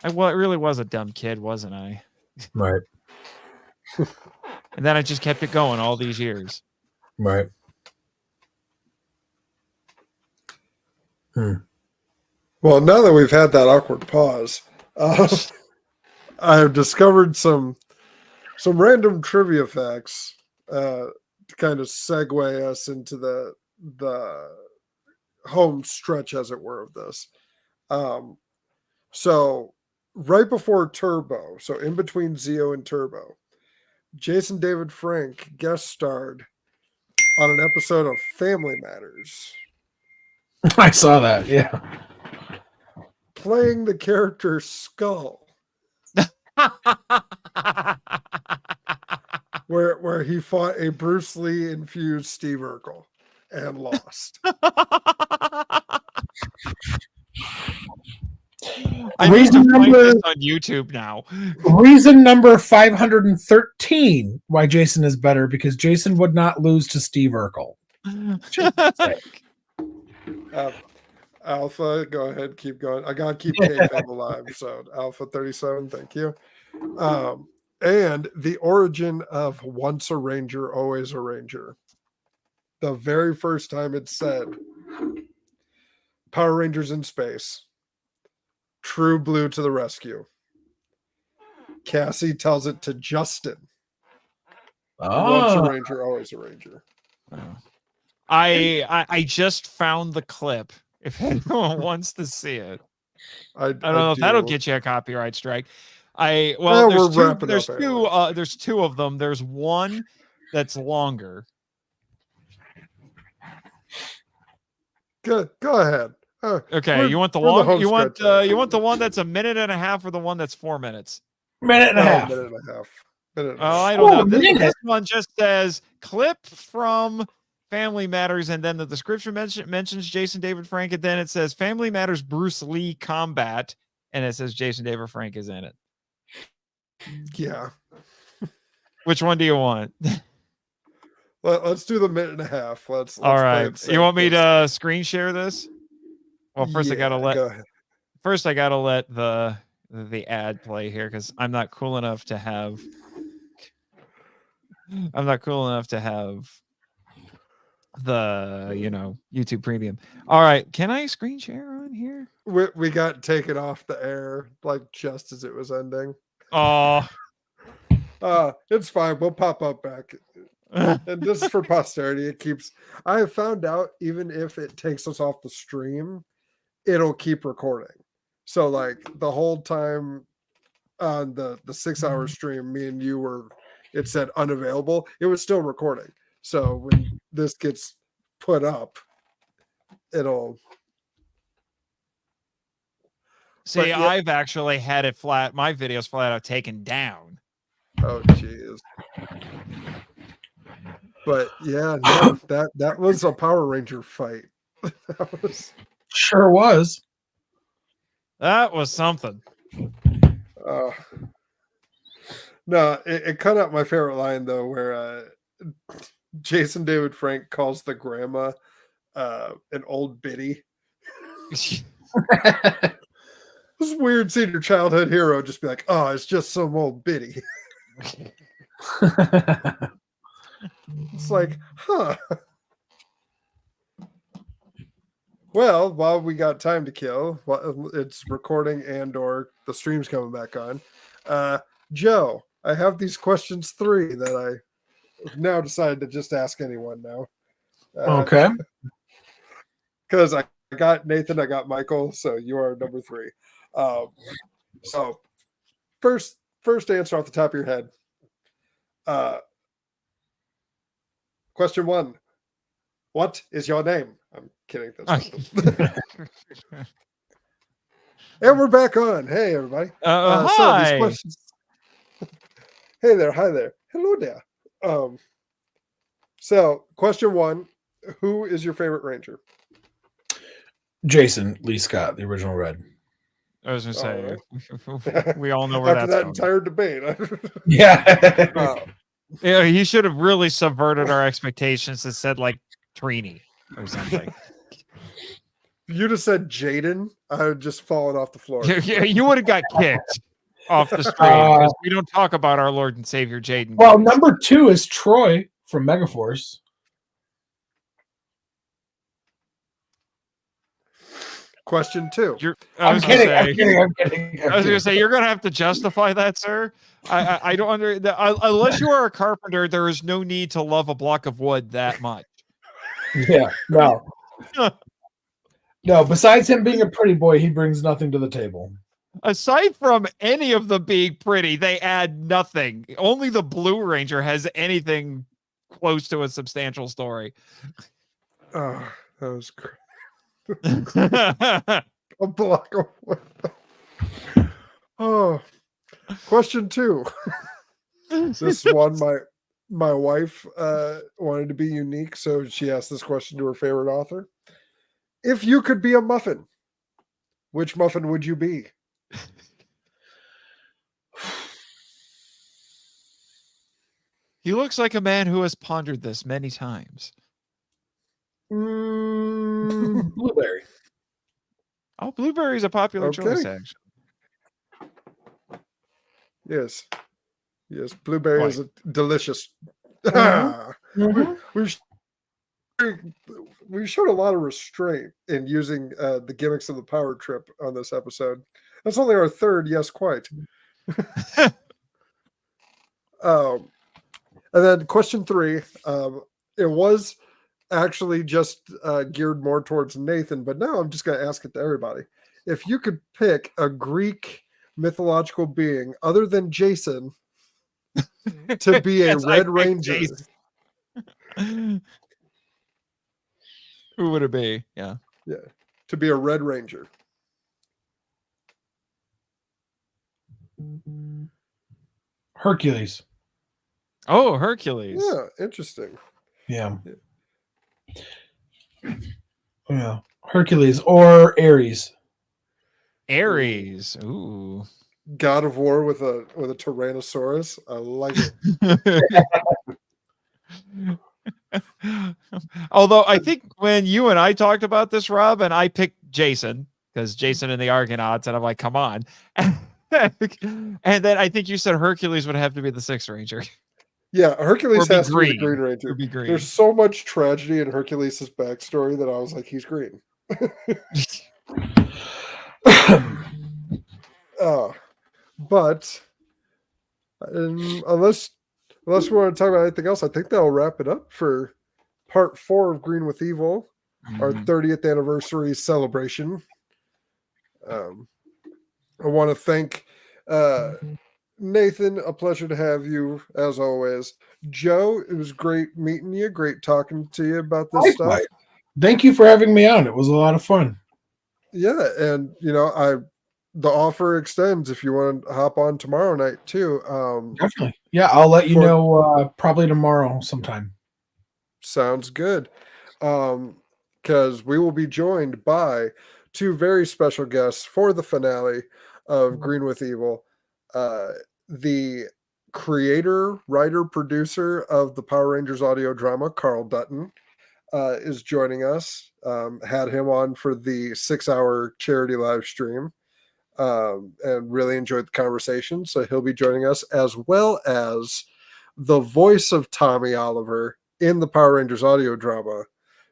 Speaker 4: really was a dumb kid, wasn't I?
Speaker 7: Right.
Speaker 4: And then I just kept it going all these years.
Speaker 7: Right.
Speaker 3: Well, now that we've had that awkward pause, I've discovered some random trivia facts to kind of segue us into the home stretch, as it were, of this. So right before Turbo, so in between Zeo and Turbo, Jason David Frank guest starred on an episode of Family Matters.
Speaker 7: I saw that, yeah.
Speaker 3: Playing the character Skull. where he fought a Bruce Lee infused Steve Urkel and lost.
Speaker 4: I need to find this on YouTube now.
Speaker 7: Reason number 513 why Jason is better, because Jason would not lose to Steve Urkel.
Speaker 3: Alpha, go ahead, keep going. I gotta keep K-Fab alive. So Alpha 37, thank you. And the origin of once a Ranger, always a Ranger. The very first time it said Power Rangers in space, True Blue to the rescue. Cassie tells it to Justin. Once a Ranger, always a Ranger.
Speaker 4: I just found the clip. If anyone wants to see it, I don't know if that'll get you a copyright strike.
Speaker 3: Well,
Speaker 4: there's
Speaker 3: we're
Speaker 4: two.
Speaker 3: wrapping
Speaker 4: There's
Speaker 3: up
Speaker 4: two.
Speaker 3: anyway.
Speaker 4: There's two of them. There's one that's longer.
Speaker 3: Go ahead.
Speaker 4: Okay,
Speaker 3: We're-
Speaker 4: you want the
Speaker 3: we're
Speaker 4: long?
Speaker 3: home
Speaker 4: You want
Speaker 3: stretch.
Speaker 4: you want the one that's a minute and a half, or the one that's 4 minutes?
Speaker 7: Minute and a half.
Speaker 3: Minute and a half. Minute and a
Speaker 4: Oh,
Speaker 3: half.
Speaker 4: I don't know.
Speaker 5: Oh,
Speaker 4: This
Speaker 5: minute.
Speaker 4: one just says clip from Family Matters, and then the description mentions Jason David Frank, and then it says Family Matters Bruce Lee combat, and it says Jason David Frank is in it.
Speaker 3: Yeah.
Speaker 4: Which one do you want?
Speaker 3: Let's do the minute and a half. Let's
Speaker 4: All
Speaker 3: play
Speaker 4: right.
Speaker 3: it safe,
Speaker 4: You want me
Speaker 3: 'cause-
Speaker 4: to screen share this? Well, first I
Speaker 3: Yeah,
Speaker 4: gotta let
Speaker 3: go ahead.
Speaker 4: the ad play here because I'm not cool enough to have the YouTube Premium. All right, can I screen share on here?
Speaker 3: We got taken off the air like just as it was ending.
Speaker 4: Oh,
Speaker 3: It's fine. We'll pop up back. And this is for posterity. It keeps. I have found out even if it takes us off the stream, it'll keep recording. So like the whole time on the 6-hour stream, me and you were. It said unavailable. It was still recording. So when this gets put up, it'll.
Speaker 4: see,
Speaker 3: yeah.
Speaker 4: I've actually had it flat. My videos flat out taken down.
Speaker 3: Oh jeez. But yeah, no, that was a Power Ranger fight. That was.
Speaker 5: Sure was.
Speaker 4: That was something.
Speaker 3: No, it cut out my favorite line though, where Jason David Frank calls the grandma an old biddy. This weird seeing your childhood hero just be like, oh, it's just some old biddy. It's like, huh. Well, while we got time to kill, it's recording and or the stream's coming back on. Joe, I have these questions 3 that I now decided to just ask anyone now.
Speaker 7: Okay.
Speaker 3: Because I got Nathan, I got Michael, so you are number 3. So first answer off the top of your head. Question 1. What is your name? I'm kidding. That's and we're back on. Hey, everybody. So
Speaker 4: Hi.
Speaker 3: these questions. Hey there. Hi there. Hello there. So question 1. Who is your favorite Ranger?
Speaker 7: Jason Lee Scott, the original Red.
Speaker 4: I was gonna say,
Speaker 3: right.
Speaker 4: we all know where
Speaker 3: After
Speaker 4: that's
Speaker 3: that
Speaker 4: going.
Speaker 3: entire debate.
Speaker 7: Yeah.
Speaker 4: Yeah, he should have really subverted our expectations and said like Trini or something.
Speaker 3: You just said Jaden, I would just fallen off the floor.
Speaker 4: Yeah, you would have got kicked off the stream because we don't talk about our Lord and Savior Jaden.
Speaker 7: Well, number 2 is Troy from Megaforce.
Speaker 3: Question 2.
Speaker 7: I'm kidding. I'm kidding.
Speaker 4: I was going to say, you're going to have to justify that, sir. I don't unless you are a carpenter, there is no need to love a block of wood that much.
Speaker 7: Yeah, no. No, besides him being a pretty boy, he brings nothing to the table.
Speaker 4: Aside from any of them being pretty, they add nothing. Only the Blue Ranger has anything close to a substantial story.
Speaker 3: Oh, that was great. A block of wood. Oh, question 2. This one, my wife wanted to be unique, so she asked this question to her favorite author. If you could be a muffin, which muffin would you be?
Speaker 4: He looks like a man who has pondered this many times.
Speaker 7: Blueberry.
Speaker 4: Oh, blueberry is a popular choice, actually.
Speaker 3: Yes. Blueberry is a delicious. We showed a lot of restraint in using the gimmicks of the power trip on this episode. That's only our 3rd. Yes, quite. And then question 3. It was actually just geared more towards Nathan, but now I'm just going to ask it to everybody. If you could pick a Greek mythological being other than Jason to be a
Speaker 4: Yes, I
Speaker 3: Red
Speaker 4: picked
Speaker 3: Ranger?
Speaker 4: Jason. Who would it be? Yeah.
Speaker 3: Yeah, to be a Red Ranger.
Speaker 7: Hercules.
Speaker 4: Oh, Hercules.
Speaker 3: Yeah, interesting.
Speaker 7: Yeah. Yeah. Hercules or Ares.
Speaker 4: Ares. Ooh.
Speaker 3: God of War with a Tyrannosaurus. I like it.
Speaker 4: Although I think when you and I talked about this, Rob, and I picked Jason because Jason and the Argonauts, and I'm like, come on. And then I think you said Hercules would have to be the Sixth Ranger.
Speaker 3: Yeah, Hercules
Speaker 4: Or be
Speaker 3: has to be the
Speaker 4: green.
Speaker 3: Green Ranger.
Speaker 4: Or be green.
Speaker 3: There's so much tragedy in Hercules' backstory that I was like, he's green. But unless we want to talk about anything else, I think that'll wrap it up for part 4 of Green with Evil, our 30th anniversary celebration. I want to thank Nathan. A pleasure to have you as always. Joe, it was great meeting you. Great talking to you about this stuff.
Speaker 7: Thank you for having me on. It was a lot of fun.
Speaker 3: Yeah, and the offer extends if you want to hop on tomorrow night too.
Speaker 7: Definitely. Yeah, I'll let you know probably tomorrow sometime.
Speaker 3: Sounds good. Because we will be joined by 2 very special guests for the finale of Green with Evil. The creator, writer, producer of the Power Rangers audio drama, Carl Dutton, is joining us. Had him on for the 6-hour charity live stream. And really enjoyed the conversation. So he'll be joining us, as well as the voice of Tommy Oliver in the Power Rangers audio drama,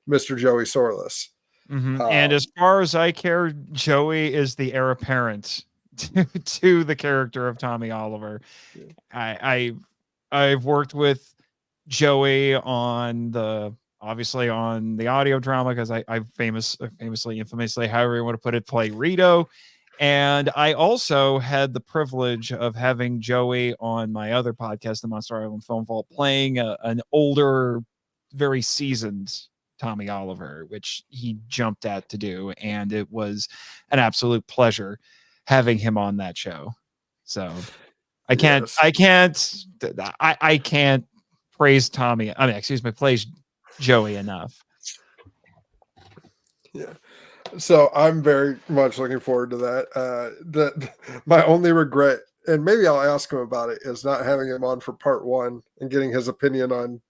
Speaker 3: Mr. Joey Sorless.
Speaker 4: And as far as I care, Joey is the heir apparent to the character of Tommy Oliver. I've worked with Joey on obviously on the audio drama because I infamously, however you want to put it, play Rita. And I also had the privilege of having Joey on my other podcast, the Monster Island Film Vault, playing an older, very seasoned Tommy Oliver, which he jumped at to do. And it was an absolute pleasure having him on that show. So I can't praise praise Joey enough.
Speaker 3: Yeah. So I'm very much looking forward to that. My only regret, and maybe I'll ask him about it, is not having him on for part 1 and getting his opinion on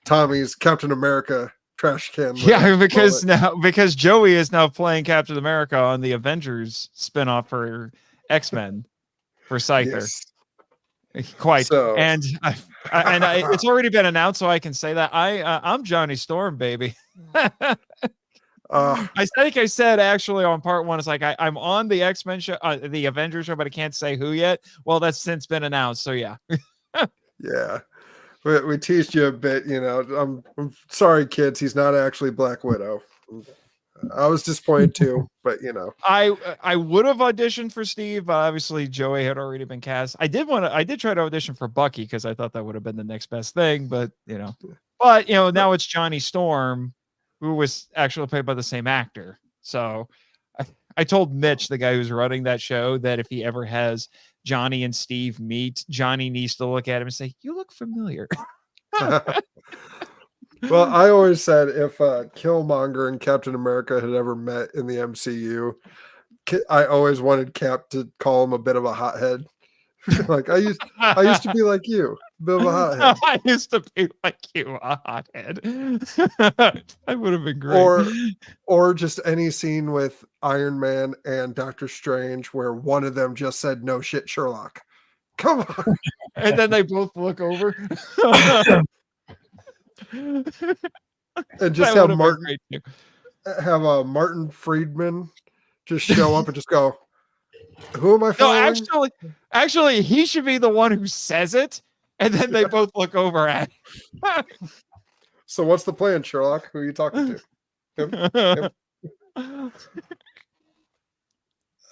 Speaker 3: Tommy's Captain America trash can.
Speaker 4: Yeah, because Joey is now playing Captain America on the Avengers spinoff for X-Men for Scyther. Yes. Quite. So, and it's already been announced, so I can say that I'm Johnny Storm, baby. I think I said actually on part 1, it's like I'm on the X-Men show, the Avengers show, but I can't say who yet. Well, that's since been announced, so yeah.
Speaker 3: Yeah, we teased you a bit. I'm sorry, kids. He's not actually Black Widow. I was disappointed too, but
Speaker 4: I would have auditioned for Steve, but obviously Joey had already been cast. I did try to audition for Bucky because I thought that would have been the next best thing, but now it's Johnny Storm, who was actually played by the same actor. So I told Mitch, the guy who's running that show, that if he ever has Johnny and Steve meet, Johnny needs to look at him and say, "You look familiar."
Speaker 3: Well, I always said if Killmonger and Captain America had ever met in the MCU, I always wanted Cap to call him a bit of a hothead. Like I used to be like you, a bit of a hothead.
Speaker 4: I used to be like you, a hothead. That would have been great.
Speaker 3: Or just any scene with Iron Man and Doctor Strange where one of them just said, "No shit, Sherlock." Come on.
Speaker 4: And then they both look over.
Speaker 3: And just have Martin Friedman just show up and just go, "Who am I following?"
Speaker 4: No, actually, he should be the one who says it, and then they both look over at him.
Speaker 3: So what's the plan, Sherlock? Who are you talking to? Him?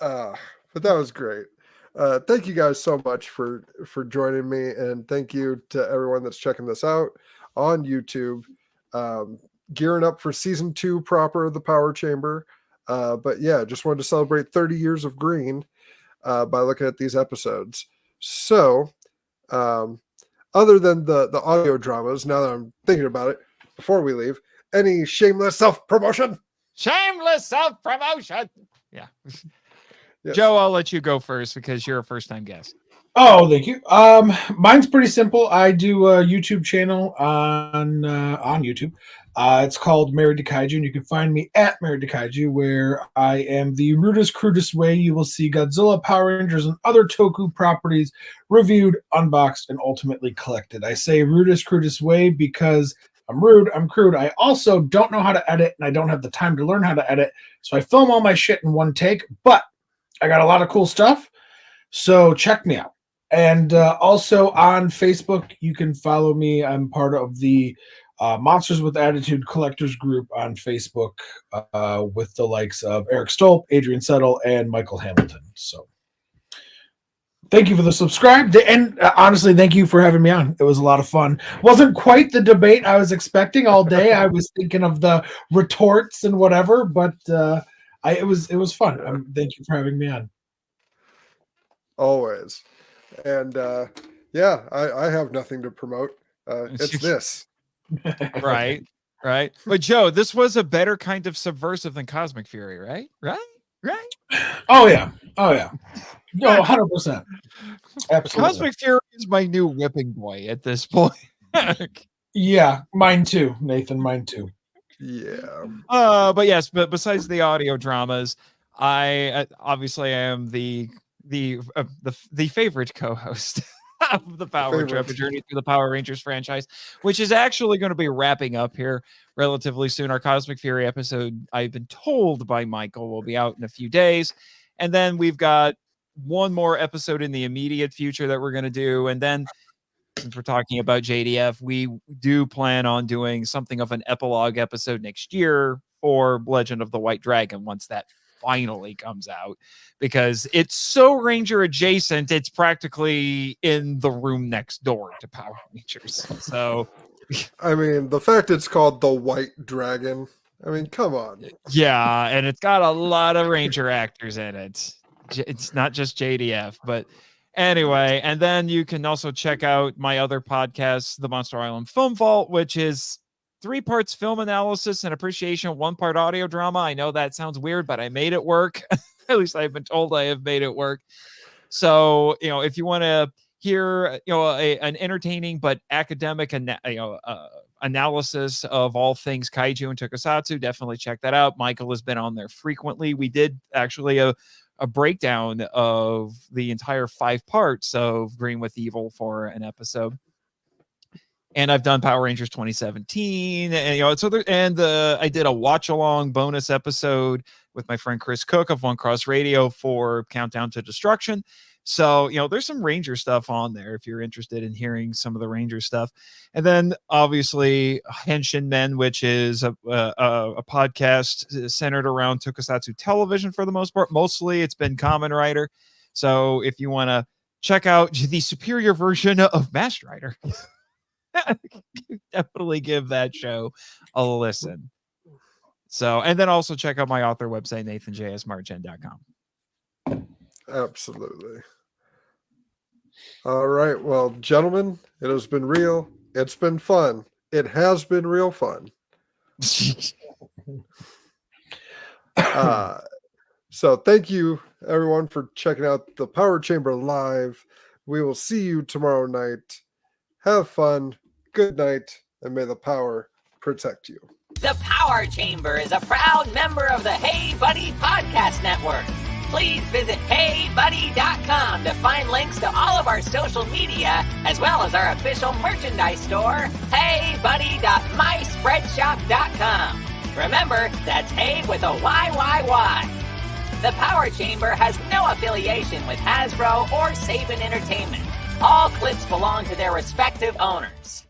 Speaker 3: But that was great. Thank you guys so much for joining me, and thank you to everyone that's checking this out on YouTube. Gearing up for season 2 proper of the Power Chamber. But yeah, just wanted to celebrate 30 years of green by looking at these episodes. So other than the audio dramas, now that I'm thinking about it, before we leave, any shameless self-promotion?
Speaker 4: Shameless self-promotion. Yeah.
Speaker 3: Yes.
Speaker 4: Joe, I'll let you go first because you're a first-time guest.
Speaker 7: Oh, thank you. Mine's pretty simple. I do a YouTube channel on YouTube. It's called Married to Kaiju, and you can find me at Married to Kaiju, where I am the rudest, crudest way you will see Godzilla, Power Rangers, and other Toku properties reviewed, unboxed, and ultimately collected. I say rudest, crudest way because I'm rude, I'm crude. I also don't know how to edit, and I don't have the time to learn how to edit, so I film all my shit in one take, but I got a lot of cool stuff, so check me out. And also on Facebook, you can follow me. I'm part of the Monsters with Attitude Collectors group on Facebook with the likes of Eric Stolp, Adrian Settle, and Michael Hamilton. So thank you for the subscribe. And honestly, thank you for having me on. It was a lot of fun. Wasn't quite the debate I was expecting all day. I was thinking of the retorts and whatever, but it was fun. Thank you for having me on.
Speaker 3: Always. And yeah, I have nothing to promote. It's this.
Speaker 4: Right. But Joe, this was a better kind of subversive than Cosmic Fury, right?
Speaker 7: Oh yeah. No, 100%. Absolutely.
Speaker 4: Cosmic Fury is my new whipping boy at this point.
Speaker 7: Yeah, mine too, Nathan. Mine too.
Speaker 3: Yeah.
Speaker 4: But yes, but besides the audio dramas, I obviously am the favorite co-host of the Power Trip, a journey through the Power Rangers franchise, which is actually going to be wrapping up here relatively soon. Our Cosmic Fury episode, I've been told by Michael, will be out in a few days. And then we've got one more episode in the immediate future that we're going to do. And then, since we're talking about JDF, we do plan on doing something of an epilogue episode next year for Legend of the White Dragon once that finally comes out, because it's so Ranger adjacent, it's practically in the room next door to Power Rangers. So
Speaker 3: I mean, the fact it's called the White Dragon, I mean, come on.
Speaker 4: Yeah, and it's got a lot of Ranger actors in it. It's not just JDF, but anyway. And then you can also check out my other podcast, the Monster Island Film Vault, which is 3 parts film analysis and appreciation, 1 part audio drama. I know that sounds weird, but I made it work. At least I've been told I have made it work. So, if you want to hear, an entertaining but academic analysis of all things kaiju and tokusatsu, definitely check that out. Michael has been on there frequently. We did actually a breakdown of the entire 5 parts of Green with Evil for an episode. And I've done Power Rangers 2017, and I did a watch along bonus episode with my friend Chris Cook of One Cross Radio for Countdown to Destruction. So, there's some Ranger stuff on there if you're interested in hearing some of the Ranger stuff. And then obviously Henshin Men, which is a podcast centered around tokusatsu television for the most part. Mostly it's been Kamen Rider. So if you want to check out the superior version of Master Rider, definitely give that show a listen. So, and then also check out my author website, nathanjsmartgen.com.
Speaker 3: Absolutely. All right. Well, gentlemen, it has been real. It's been fun. It has been real fun. So thank you, everyone, for checking out the Power Chamber live. We will see you tomorrow night. Have fun. Good night, and may the power protect you.
Speaker 8: The Power Chamber is a proud member of the Hey Buddy Podcast Network. Please visit HeyBuddy.com to find links to all of our social media, as well as our official merchandise store, HeyBuddy.myspreadshop.com. Remember, that's Hey with a YYY. The Power Chamber has no affiliation with Hasbro or Saban Entertainment. All clips belong to their respective owners.